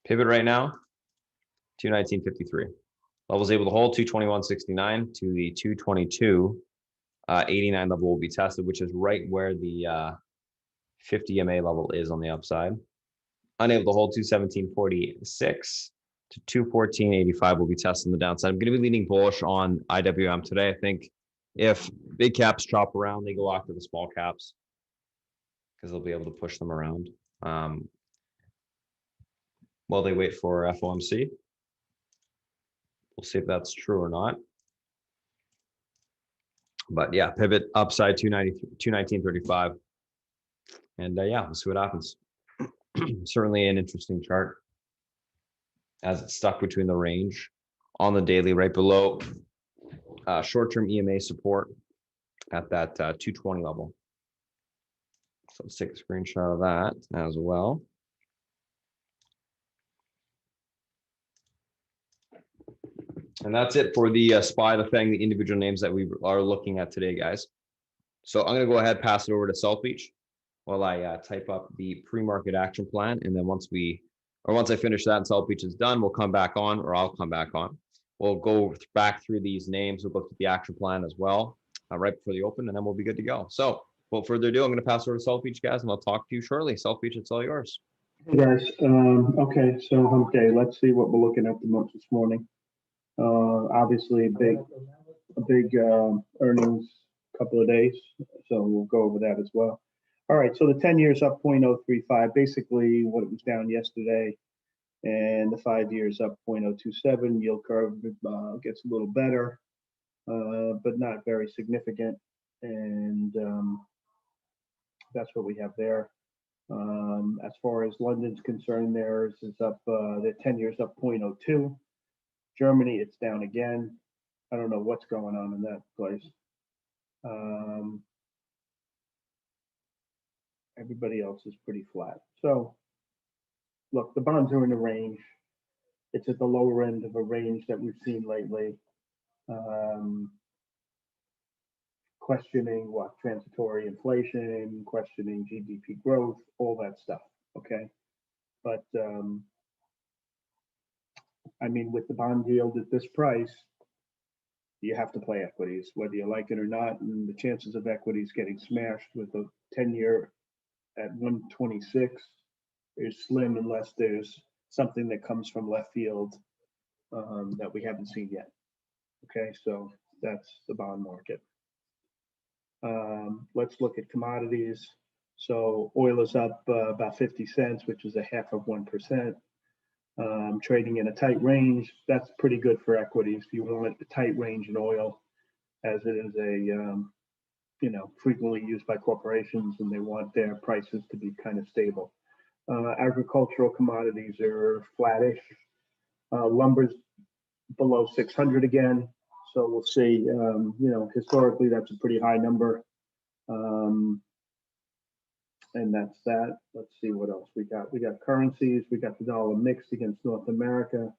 Pivot right now, 219.53. Levels able to hold 221.69 to the 222.89 level will be tested, which is right where the 50 EMA level is on the upside. Unable to hold 217.46 to 214.85 will be tested on the downside. I'm going to be leaning bullish on IWM today. I think if big caps chop around, they go after the small caps because they'll be able to push them around while they wait for FOMC. We'll see if that's true or not. But yeah, pivot upside 219.35. And yeah, we'll see what happens. Certainly an interesting chart as it's stuck between the range on the daily right below short-term EMA support at that 220 level. So let's take a screenshot of that as well. And that's it for the SPY, the FANG, the individual names that we are looking at today, guys. So I'm going to go ahead, pass it over to South Beach while I type up the pre-market action plan. And then once I finish that and South Beach is done, we'll come back on, or I'll come back on. We'll go back through these names. We'll go through the action plan as well right before the open, and then we'll be good to go. So without further ado, I'm going to pass over to South Beach, guys, and I'll talk to you shortly. South Beach, it's all yours. Hey guys, okay, so hump day. Let's see what we're looking at the most this morning. Obviously a big earnings couple of days, so we'll go over that as well. All right, so the 10 years up 0.035, basically what it was down yesterday, and the 5 years up 0.027. Yield curve gets a little better, but not very significant, and that's what we have there. As far as London's concerned, theirs is up, the 10 years up 0.02. Germany, it's down again. I don't know what's going on in that place. Everybody else is pretty flat. So, look, the bonds are in a range. It's at the lower end of a range that we've seen lately. Questioning what? Transitory inflation, questioning GDP growth, all that stuff, okay? But, I mean, with the bond yield at this price, you have to play equities, whether you like it or not, and the chances of equities getting smashed with a 10-year at 126 is slim unless there's something that comes from left field that we haven't seen yet. Okay, so that's the bond market. Let's look at commodities. So oil is up about 50 cents, which is 0.5%. Trading in a tight range, that's pretty good for equities. You want a tight range in oil, as it is a frequently used by corporations, and they want their prices to be kind of stable. Agricultural commodities are flattish. Lumber's below 600 again, so we'll see. Historically, that's a pretty high number. And that's that. Let's see what else we got. We got currencies. We got the dollar mixed against North America.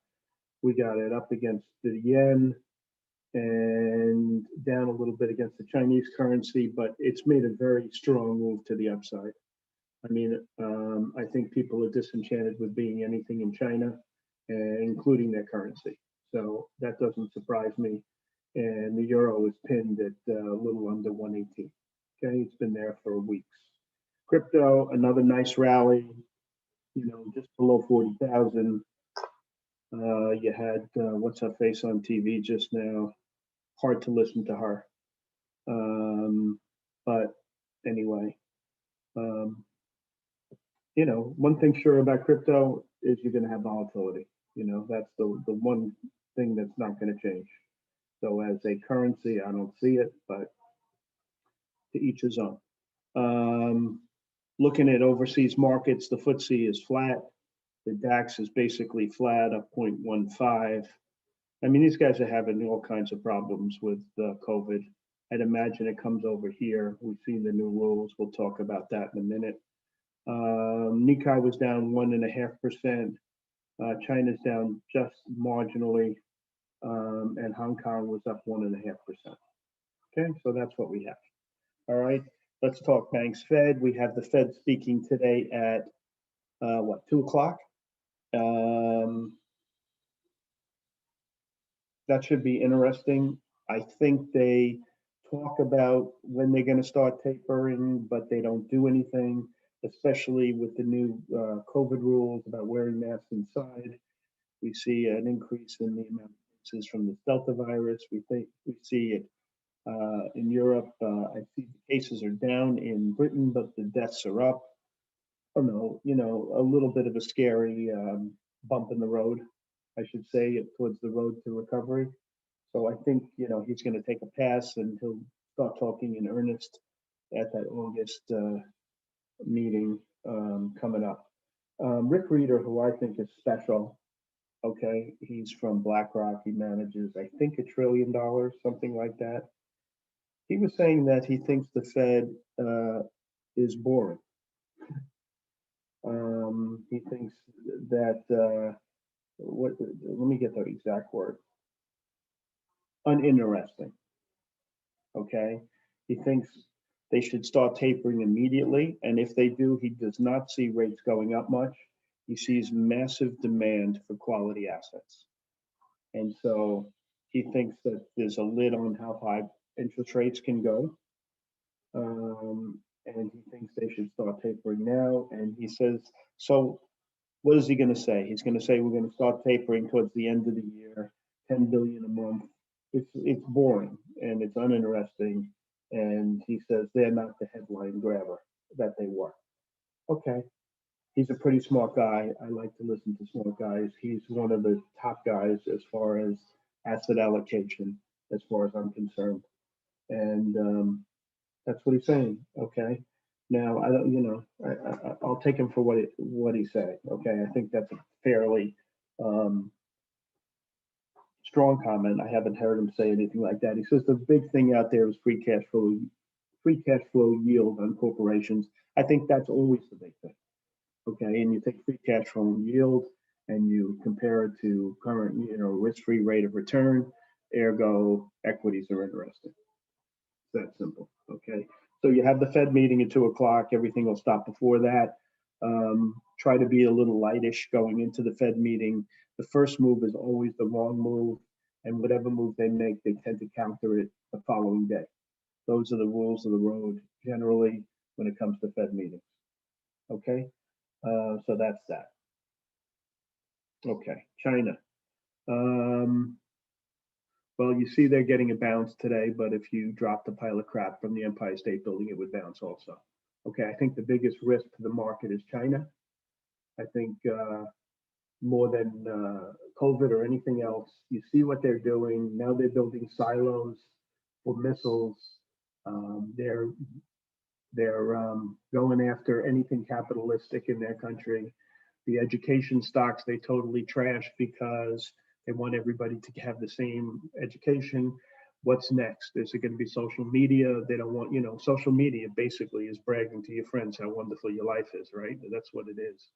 We got it up against the yen and down a little bit against the Chinese currency, but it's made a very strong move to the upside. I mean, I think people are disenchanted with being anything in China, including their currency. So that doesn't surprise me. And the euro is pinned at a little under 118. Okay, it's been there for weeks. Crypto, another nice rally, you know, just below 40,000. You had what's her face on TV just now. Hard to listen to her. But anyway, you know, one thing sure about crypto is you're going to have volatility. You know, that's the one thing that's not going to change. So as a currency, I don't see it, but to each his own. Looking at overseas markets, the FTSE is flat. The DAX is basically flat, up 0.15. I mean, these guys are having all kinds of problems with COVID. I'd imagine it comes over here. We've seen the new rules. We'll talk about that in a minute. Nikkei was down 1.5%. China's down just marginally. And Hong Kong was up 1.5%. Okay, so that's what we have. All right, let's talk banks Fed. We have the Fed speaking today at 2 o'clock. That should be interesting. I think they talk about when they're going to start tapering, but they don't do anything, especially with the new COVID rules about wearing masks inside. We see an increase in the amount of cases from the Delta virus. We see it in Europe. I see the cases are down in Britain, but the deaths are up. Oh no, you know, a little bit of a scary bump in the road, I should say, towards the road to recovery. So I think, you know, he's going to take a pass and he'll start talking in earnest at that August meeting coming up. Rick Reeder, who I think is special, okay, he's from BlackRock. He manages, I think, $1 trillion, something like that. He was saying that he thinks the Fed is boring. He thinks that, let me get the exact word, uninteresting, okay? He thinks they should start tapering immediately, and if they do, he does not see rates going up much. He sees massive demand for quality assets. And so he thinks that there's a lid on how high interest rates can go. And he thinks they should start tapering now. And he says, so what is he going to say? He's going to say we're going to start tapering towards the end of the year, 10 billion a month. It's boring and it's uninteresting. And he says they're not the headline grabber that they were. Okay. He's a pretty smart guy. I like to listen to smart guys. He's one of the top guys as far as asset allocation, as far as I'm concerned. And that's what he's saying. Okay. Now I don't, you know, I'll take him for what he said. Okay. I think that's a fairly strong comment. I haven't heard him say anything like that. He says the big thing out there is free cash flow yield on corporations. I think that's always the big thing. Okay, and you take free cash flow yield and you compare it to current, you know, risk-free rate of return, ergo equities are interesting. It's that simple. Okay, so you have the Fed meeting at 2 o'clock. Everything will stop before that. Try to be a little lightish going into the Fed meeting. The first move is always the wrong move, and whatever move they make, they tend to counter it the following day. Those are the rules of the road generally when it comes to Fed meetings. Okay. So that's that. Okay, China. Well, you see they're getting a bounce today, but if you dropped a pile of crap from the Empire State Building, it would bounce also. Okay, I think the biggest risk to the market is China. I think more than COVID or anything else, you see what they're doing. Now they're building silos for missiles. They're going after anything capitalistic in their country. The education stocks they totally trash because they want everybody to have the same education. What's next? Is it going to be social media? They don't want, social media basically is bragging to your friends how wonderful your life is, right? That's what it is.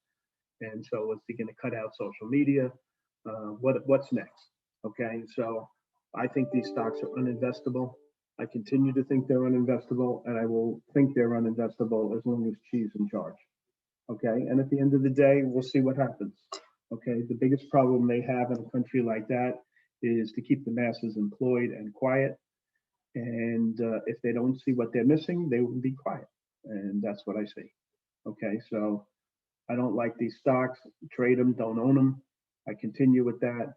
And so is he going to cut out social media? What's next? Okay, so I think these stocks are uninvestable. I continue to think they're uninvestable, and I will think they're uninvestable as long as Chi's in charge. Okay, and at the end of the day, we'll see what happens. Okay, the biggest problem they have in a country like that is to keep the masses employed and quiet. And if they don't see what they're missing, they will be quiet. And that's what I see. Okay, so I don't like these stocks, trade them, don't own them. I continue with that.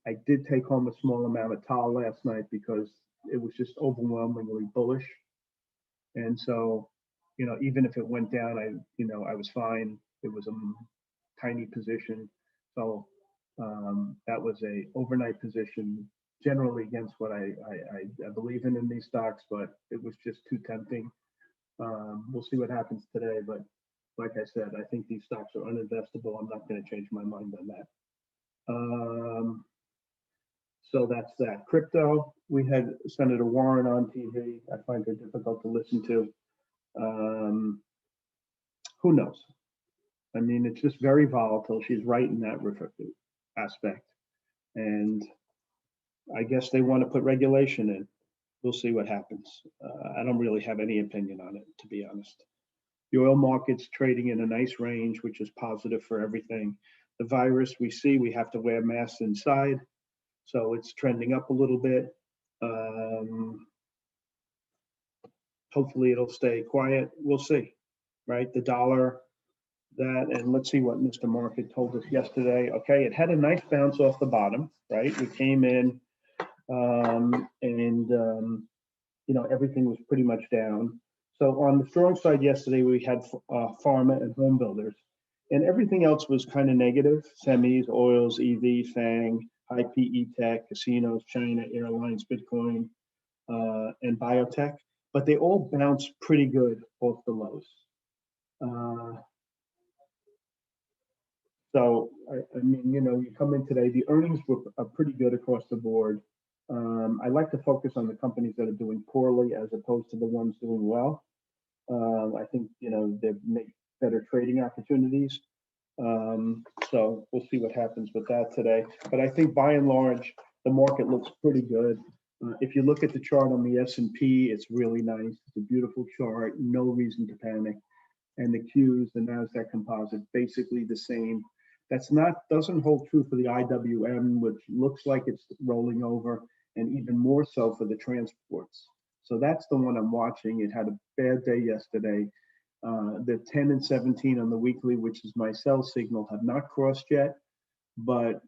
I did take home a small amount of TAL last night because it was just overwhelmingly bullish. And so, even if it went down, I was fine. It was a tiny position. So that was a overnight position, generally against what I believe in these stocks, but it was just too tempting. We'll see what happens today, but like I said, I think these stocks are uninvestable. I'm not going to change my mind on that. So that's that. Crypto, we had Senator Warren on TV. I find her difficult to listen to. Who knows? I mean, it's just very volatile. She's right in that aspect. And I guess they want to put regulation in. We'll see what happens. I don't really have any opinion on it, to be honest. The oil market's trading in a nice range, which is positive for everything. The virus we have to wear masks inside. So it's trending up a little bit. Hopefully it'll stay quiet. We'll see, right? The dollar, and let's see what Mr. Market told us yesterday. Okay, it had a nice bounce off the bottom, right? We came in everything was pretty much down. So on the strong side yesterday, we had pharma and home builders, and everything else was kind of negative: semis, oils, EV, FANG, high PE tech, casinos, China, airlines, Bitcoin, and biotech. But they all bounced pretty good off the lows. So, I mean, you come in today, the earnings are pretty good across the board. I like to focus on the companies that are doing poorly as opposed to the ones doing well. I think, they make better trading opportunities. So we'll see what happens with that today. But I think by and large, the market looks pretty good. If you look at the chart on the S&P, it's really nice. It's a beautiful chart, no reason to panic. And the Qs, the NASDAQ composite, basically the same. Doesn't hold true for the IWM, which looks like it's rolling over, and even more so for the transports. So that's the one I'm watching. It had a bad day yesterday. The 10 and 17 on the weekly, which is my sell signal, have not crossed yet, but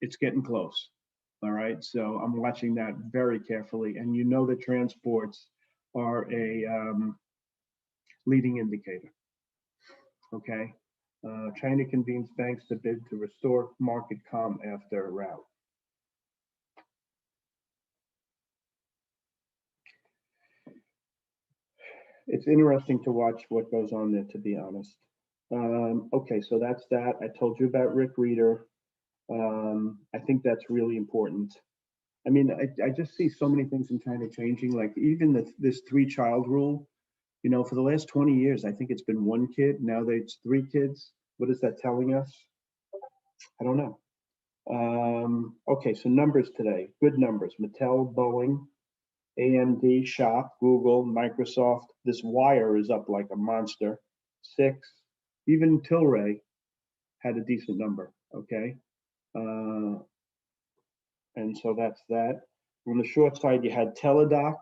it's getting close. All right, so I'm watching that very carefully. And the transports are a leading indicator. Okay. China convenes banks to bid to restore market calm after a rout. It's interesting to watch what goes on there, to be honest. Okay, so that's that. I told you about Rick Reeder. I think that's really important. I mean, I just see so many things in China changing, like even this 3-child rule. For the last 20 years, I think it's been 1 kid. Now it's 3 kids. What is that telling us? I don't know. Okay, so numbers today. Good numbers. Mattel, Boeing, AMD, Shop, Google, Microsoft. This wire is up like a monster. 6. Even Tilray had a decent number. Okay. And so that's that. On the short side, you had Teladoc.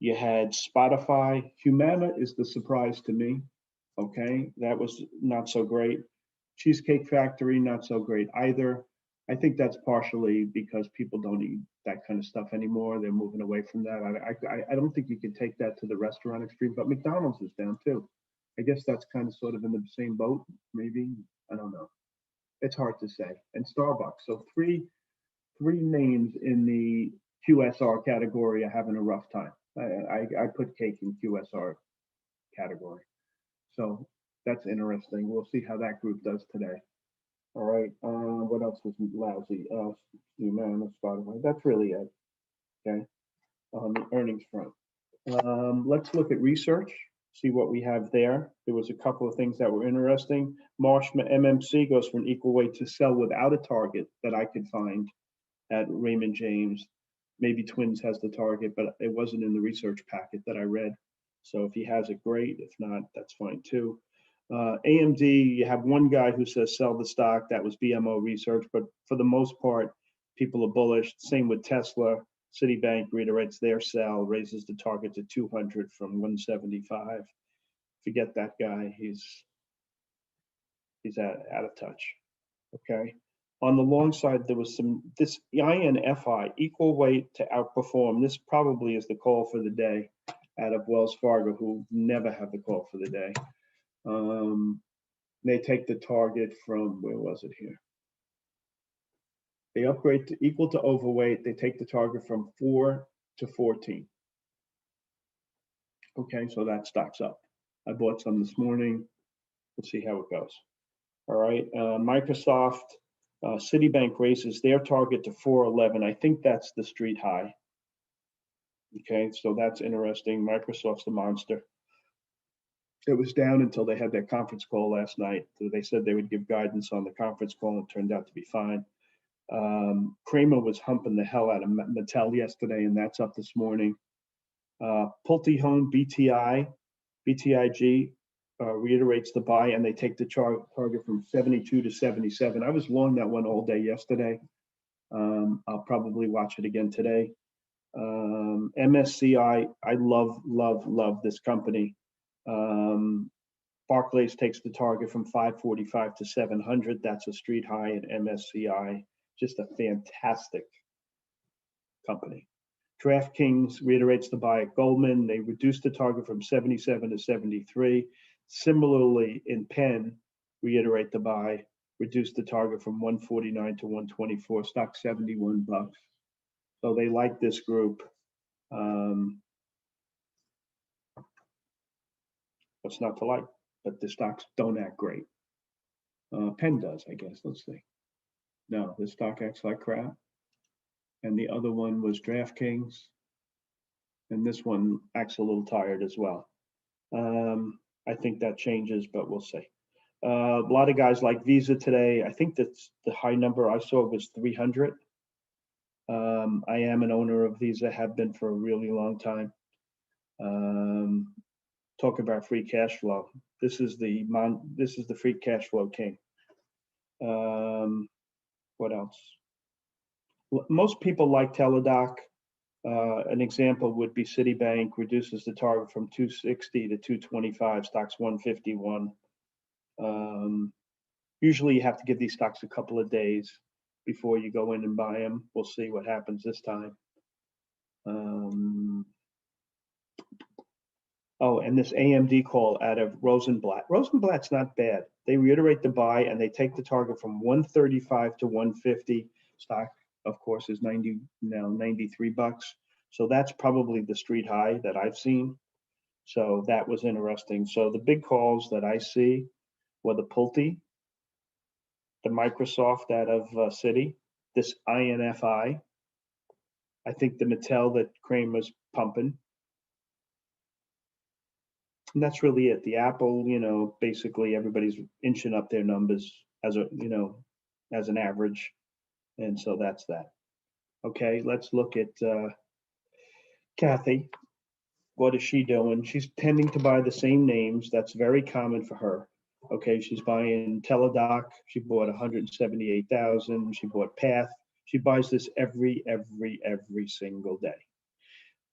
You had Spotify. Humana is the surprise to me. Okay, that was not so great. Cheesecake Factory, not so great either. I think that's partially because people don't eat that kind of stuff anymore. They're moving away from that. I don't think you can take that to the restaurant extreme, but McDonald's is down too. I guess that's kind of sort of in the same boat, maybe. I don't know. It's hard to say. And Starbucks. So three names in the QSR category are having a rough time. I put cake in QSR category. So that's interesting. We'll see how that group does today. All right, what else was lousy? Man, let's start with that's really it. Okay, on the earnings front. Let's look at research, see what we have there. There was a couple of things that were interesting. Marsh MMC goes for an equal weight to sell without a target that I could find at Raymond James. Maybe Twins has the target, but it wasn't in the research packet that I read. So if he has it, great. If not, that's fine too. AMD, you have one guy who says sell the stock. That was BMO research, but for the most part, people are bullish. Same with Tesla. Citibank reiterates their sell, raises the target to 200 from 175. Forget that guy. He's out of touch. Okay. On the long side, there was this INFI, equal weight to outperform. This probably is the call for the day out of Wells Fargo, who never have the call for the day. They take the target from, where was it here? They upgrade to equal to overweight. They take the target from 4 to 14. Okay, so that stock's up. I bought some this morning. Let's see how it goes. All right, Microsoft, Citibank raises their target to 411. I think that's the street high. Okay, so that's interesting. Microsoft's the monster. It was down until they had their conference call last night. They said they would give guidance on the conference call, and it turned out to be fine. Kramer was humping the hell out of Mattel yesterday, and that's up this morning. Pulte Home BTIG reiterates the buy, and they take the target from 72 to 77. I was long that one all day yesterday. I'll probably watch it again today. MSCI, I love this company. Barclays takes the target from 545 to 700. That's a street high at MSCI. Just a fantastic company. DraftKings reiterates the buy at Goldman. They reduced the target from 77 to 73. Similarly, in Penn, reiterate the buy, reduced the target from 149 to 124. Stock $71. So they like this group. What's not to like? But the stocks don't act great. Penn does, I guess. Let's see. No, the stock acts like crap. And the other one was DraftKings. And this one acts a little tired as well. I think that changes, but we'll see. A lot of guys like Visa today. I think that's the high number I saw was 300. I am an owner of Visa, have been for a really long time. Talk about free cash flow. This is the free cash flow king. What else? Most people like Teladoc. An example would be Citibank reduces the target from 260 to 225. Stocks 151. Usually, you have to give these stocks a couple of days before you go in and buy them. We'll see what happens this time. Oh, and this AMD call out of Rosenblatt. Rosenblatt's not bad. They reiterate the buy and they take the target from 135 to 150. Stock, of course, is 93 bucks. So that's probably the street high that I've seen. So that was interesting. So the big calls that I see were the Pulte, the Microsoft out of Citi, this INFI. I think the Mattel that Kramer's pumping. And that's really it. The Apple, basically everybody's inching up their numbers as an average. And so that's that. Okay, let's look at Kathy. What is she doing? She's tending to buy the same names. That's very common for her. Okay, she's buying Teladoc. She bought 178,000. She bought Path. She buys this every single day.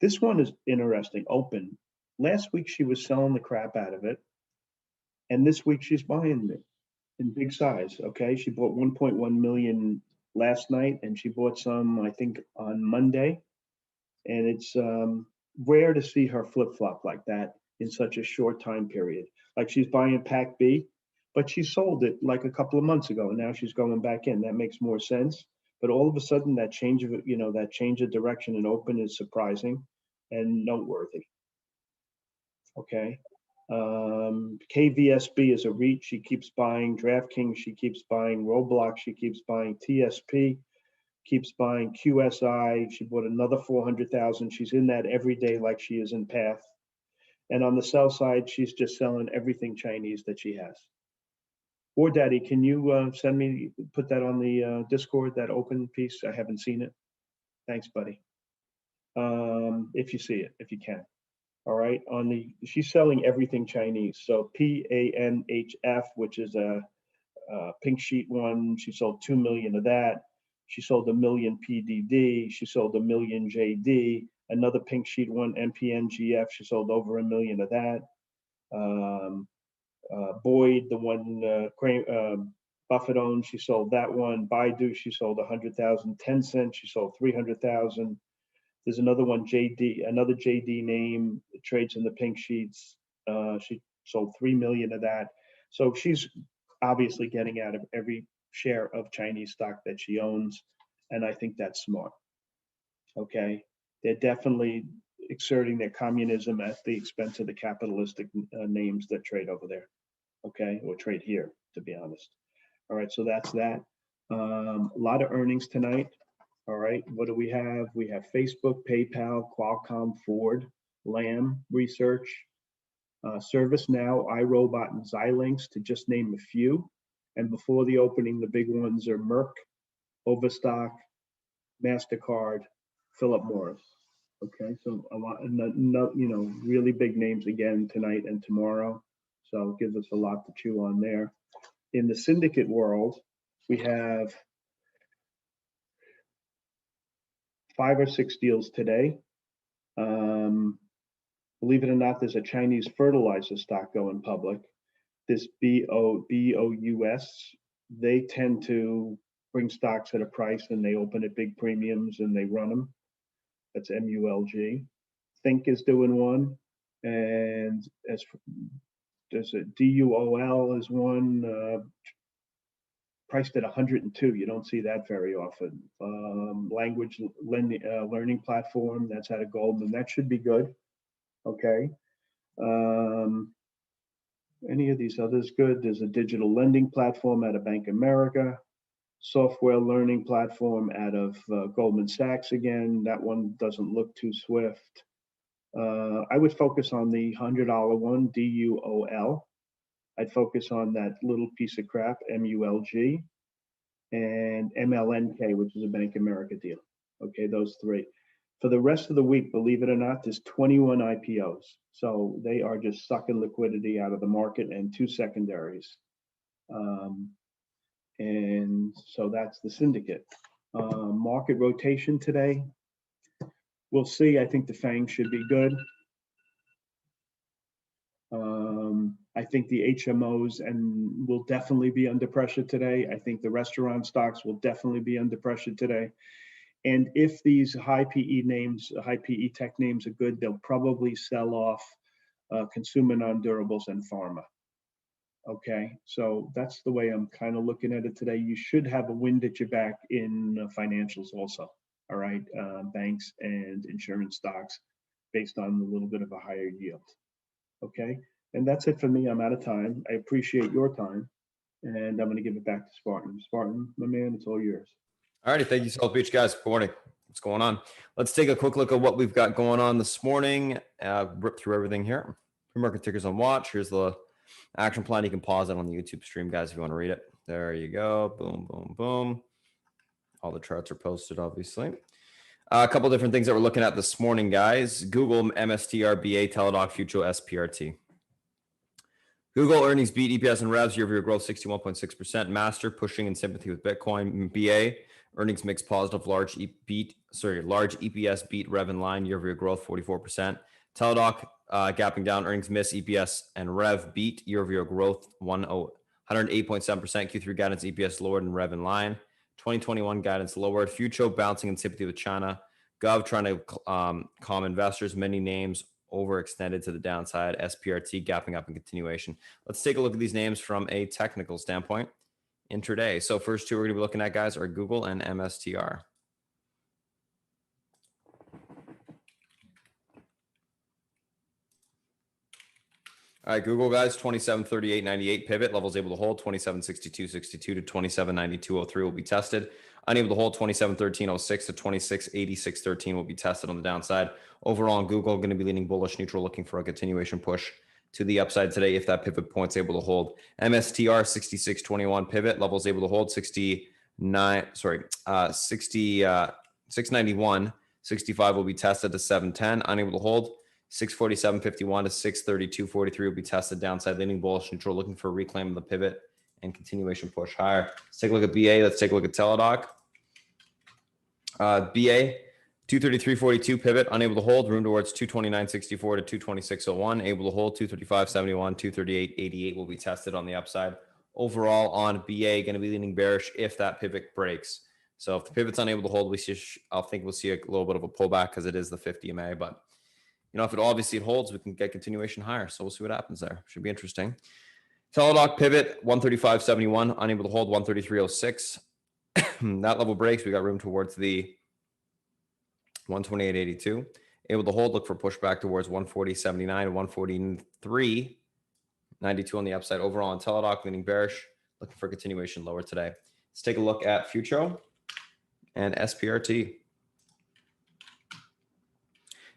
This one is interesting. Open. Last week she was selling the crap out of it, and this week she's buying it in big size. Okay, she bought 1.1 million last night, and she bought some, I think, on Monday. And it's rare to see her flip flop like that in such a short time period. Like she's buying Pac B, but she sold it like a couple of months ago, and now she's going back in. That makes more sense. But all of a sudden, that change of direction and open is surprising and noteworthy. Okay. KVSB is a REIT. She keeps buying. DraftKings, she keeps buying. Roblox, she keeps buying. TSP keeps buying. QSI, she bought another 400,000. She's in that every day like she is in Path. And on the sell side, she's just selling everything Chinese that she has. Or Daddy, can you put that on the Discord, that open piece? I haven't seen it. Thanks, buddy. If you see it, if you can. All right, she's selling everything Chinese. So PANHF, which is a pink sheet one, she sold 2 million of that. She sold 1 million PDD. She sold 1 million JD. Another pink sheet one, MPNGF, she sold over 1 million of that. Boyd, the one Buffett owned, she sold that one. Baidu, she sold 100,000. Tencent, she sold 300,000. There's another one, another JD name, trades in the pink sheets. She sold 3 million of that. So she's obviously getting out of every share of Chinese stock that she owns. And I think that's smart. Okay. They're definitely exerting their communism at the expense of the capitalistic names that trade over there. Okay. Or trade here, to be honest. All right. So that's that. A lot of earnings tonight. All right, what do we have? We have Facebook, PayPal, Qualcomm, Ford, Lam Research, ServiceNow, iRobot, and Xilinx, to just name a few. And before the opening, the big ones are Merck, Overstock, MasterCard, Philip Morris. Okay, so a lot, really big names again tonight and tomorrow. So it gives us a lot to chew on there. In the syndicate world, we have 5 or 6 deals today. Believe it or not, there's a Chinese fertilizer stock going public. This BOUS, they tend to bring stocks at a price and they open at big premiums and they run them. That's MULG. Think is doing one. And as there's a DUOL is one, priced at 102. You don't see that very often. Language learning platform, that's out of Goldman. That should be good. Okay. Any of these others good? There's a digital lending platform out of Bank of America. Software learning platform out of Goldman Sachs again. That one doesn't look too swift. I would focus on the $100 one, DUOL. I'd focus on that little piece of crap, MULG, and MLNK, which is a Bank of America deal. Okay, those three. For the rest of the week, believe it or not, there's 21 IPOs. So they are just sucking liquidity out of the market, and 2 secondaries. And so that's the syndicate. Market rotation today. We'll see. I think the FANG should be good. I think the HMOs will definitely be under pressure today. I think the restaurant stocks will definitely be under pressure today. And if these high PE names, high PE tech names are good, they'll probably sell off consumer non-durables and pharma. Okay, so that's the way I'm kind of looking at it today. You should have a wind at your back in financials also. All right, banks and insurance stocks based on a little bit of a higher yield. Okay, and that's it for me. I'm out of time. I appreciate your time, and I'm going to give it back to Spartan. Spartan, my man, it's all yours. All righty, thank you, South Beach guys. Good morning. What's going on? Let's take a quick look at what we've got going on this morning. Rip through everything here. Pre-market tickers on watch. Here's the action plan. You can pause it on the YouTube stream, guys, if you want to read it. There you go. Boom, boom, boom. All the charts are posted, obviously. A couple different things that we're looking at this morning, guys. Google, MSTR, BA, Teladoc, Future, SPRT. Google earnings beat EPS and revs, year-over-year growth 61.6%. Master pushing in sympathy with Bitcoin. BA earnings mix positive, large EPS beat, rev in line, year-over-year growth 44%. Teladoc gapping down, earnings miss, EPS and rev beat, year-over-year growth 108.7%. Q3 guidance EPS lowered and rev in line. 2021 guidance lowered. Future bouncing in sympathy with China. Gov trying to calm investors. Many names overextended to the downside. SPRT gapping up in continuation. Let's take a look at these names from a technical standpoint intraday. So first two we're going to be looking at, guys, are Google and MSTR. All right, Google guys, 27.38.98 pivot levels able to hold 27.62.62 to 27.92.03 will be tested. Unable to hold 27.13.06 to 26.86.13 will be tested on the downside. Overall on Google, going to be leaning bullish, neutral, looking for a continuation push to the upside today if that pivot point's able to hold. MSTR 66.21 pivot levels able to hold 691. 65 will be tested to 710. Unable to hold 647.51 to 632.43 will be tested downside, leaning bullish, neutral, looking for a reclaim of the pivot and continuation push higher. Let's take a look at BA. Let's take a look at Teladoc. BA 233.42 pivot, unable to hold, room towards 229.64 to 226.01, able to hold 235.71, 238.88 will be tested on the upside. Overall on BA, going to be leaning bearish if that pivot breaks. So if the pivot's unable to hold, I think we'll see a little bit of a pullback because it is the 50 MA, but you know, if it obviously it holds, we can get continuation higher. So we'll see what happens there. Should be interesting. Teladoc pivot 135.71, unable to hold 133.06. That level breaks. We got room towards the 128.82. Able to hold, look for pushback towards 140.79 to 143.92 on the upside. Overall on Teladoc, leaning bearish, looking for continuation lower today. Let's take a look at Futuro and SPRT.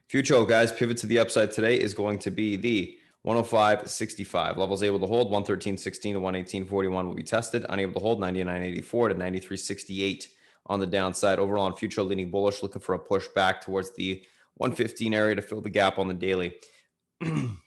Futuro, guys, pivot to the upside today is going to be the 105.65. Levels able to hold 113.16 to 118.41 will be tested. Unable to hold 99.84 to 93.68 on the downside. Overall on Futuro, leaning bullish, looking for a push back towards the 115 area to fill the gap on the daily. PRT,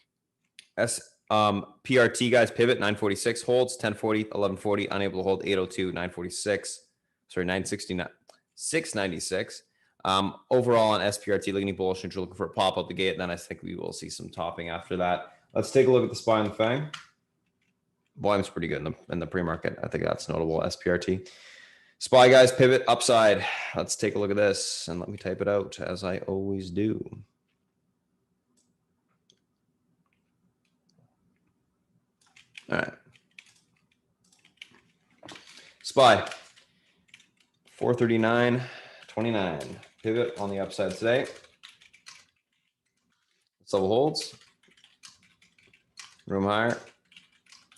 guys, pivot 946 holds 1040, 1140, unable to hold 802, 946, sorry, 969, 696. Overall on SPRT, leaning bullish, neutral, looking for a pop up the gate. Then I think we will see some topping after that. Let's take a look at the SPY and the FANG. Volume's pretty good in the pre-market. I think that's notable. SPRT. SPY, guys, pivot upside. Let's take a look at this and let me type it out as I always do. All right. SPY 439.29. Pivot on the upside today. Level holds. Room higher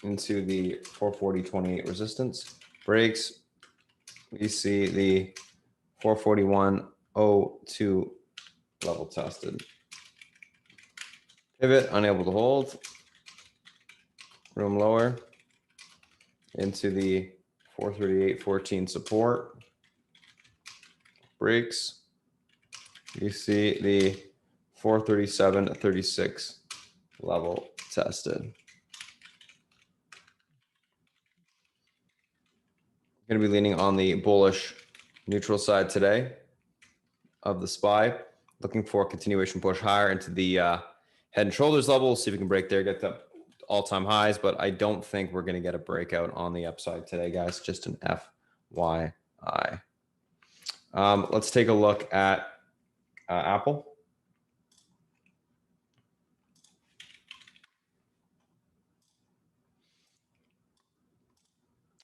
into the 440.28 resistance. Breaks. We see the 441.02 level tested. Pivot unable to hold. Room lower into the 438.14 support. Breaks. You see the 437.36 level tested. Going to be leaning on the bullish neutral side today of the SPY, looking for a continuation push higher into the head and shoulders level. See if we can break there, get the all-time highs, but I don't think we're going to get a breakout on the upside today, guys. Just an FYI. Let's take a look at Apple.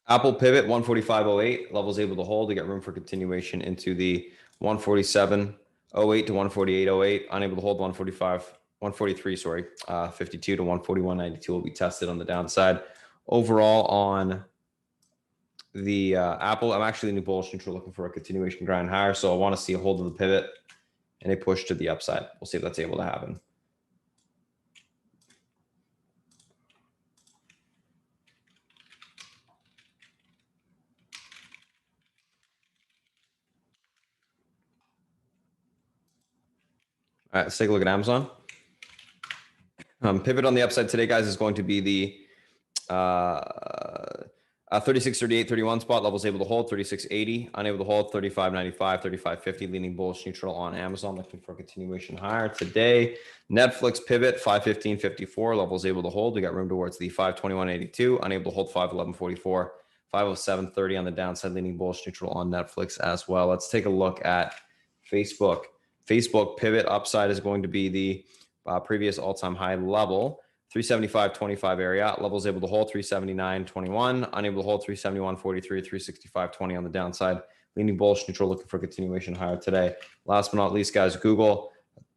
Apple pivot 145.08, levels able to hold to get room for continuation into the 147.08 to 148.08, unable to hold 143, 52 to 141.92 will be tested on the downside. Overall on the Apple, I'm actually leaning bullish neutral, looking for a continuation grind higher. So I want to see a hold of the pivot and a push to the upside. We'll see if that's able to happen. All right, let's take a look at Amazon. Pivot on the upside today, guys, is going to be the 36.38.31 spot. Levels able to hold 36.80, unable to hold 35.95, 35.50, leaning bullish neutral on Amazon, looking for a continuation higher today. Netflix pivot 515.54, levels able to hold. We got room towards the 521.82, unable to hold 511.44, 507.30 on the downside, leaning bullish neutral on Netflix as well. Let's take a look at Facebook. Facebook pivot upside is going to be the previous all-time high level, 375.25 area. Levels able to hold 379.21, unable to hold 371.43, 365.20 on the downside. Leaning bullish neutral, looking for continuation higher today. Last but not least, guys, Google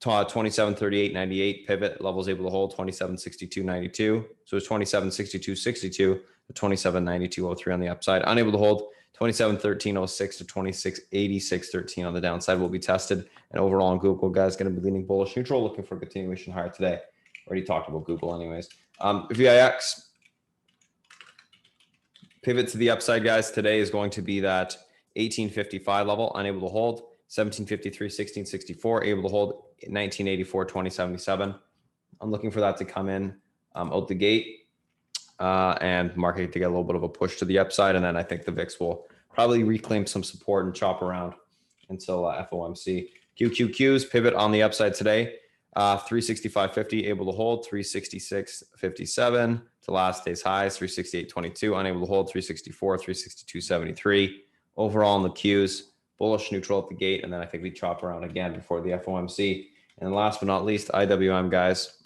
27.38.98 pivot levels able to hold 27.62.92. So it's 27.62.62 to 27.92.03 on the upside. Unable to hold 27.13.06 to 26.86.13 on the downside will be tested. And overall on Google, guys, going to be leaning bullish neutral, looking for continuation higher today. Already talked about Google anyways. VIX pivot to the upside, guys. Today is going to be that 1855 level, unable to hold 1753, 1664, able to hold 1984, 2077. I'm looking for that to come in out the gate and market to get a little bit of a push to the upside. And then I think the VIX will probably reclaim some support and chop around until FOMC. QQQs pivot on the upside today. 365.50 able to hold 366.57 to last day's highs, 368.22 unable to hold 364, 362.73. Overall in the Qs, bullish neutral at the gate, and then I think we chop around again before the FOMC. And last but not least, IWM, guys,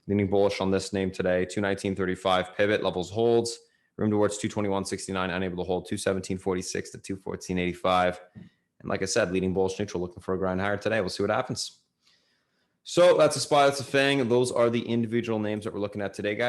leaning bullish on this name today. 219.35 pivot levels holds, room towards 221.69 unable to hold 217.46 to 214.85. And like I said, leading bullish neutral, looking for a grind higher today. We'll see what happens. So that's a SPY, that's a FANG. Those are the individual names that we're looking at today, guys.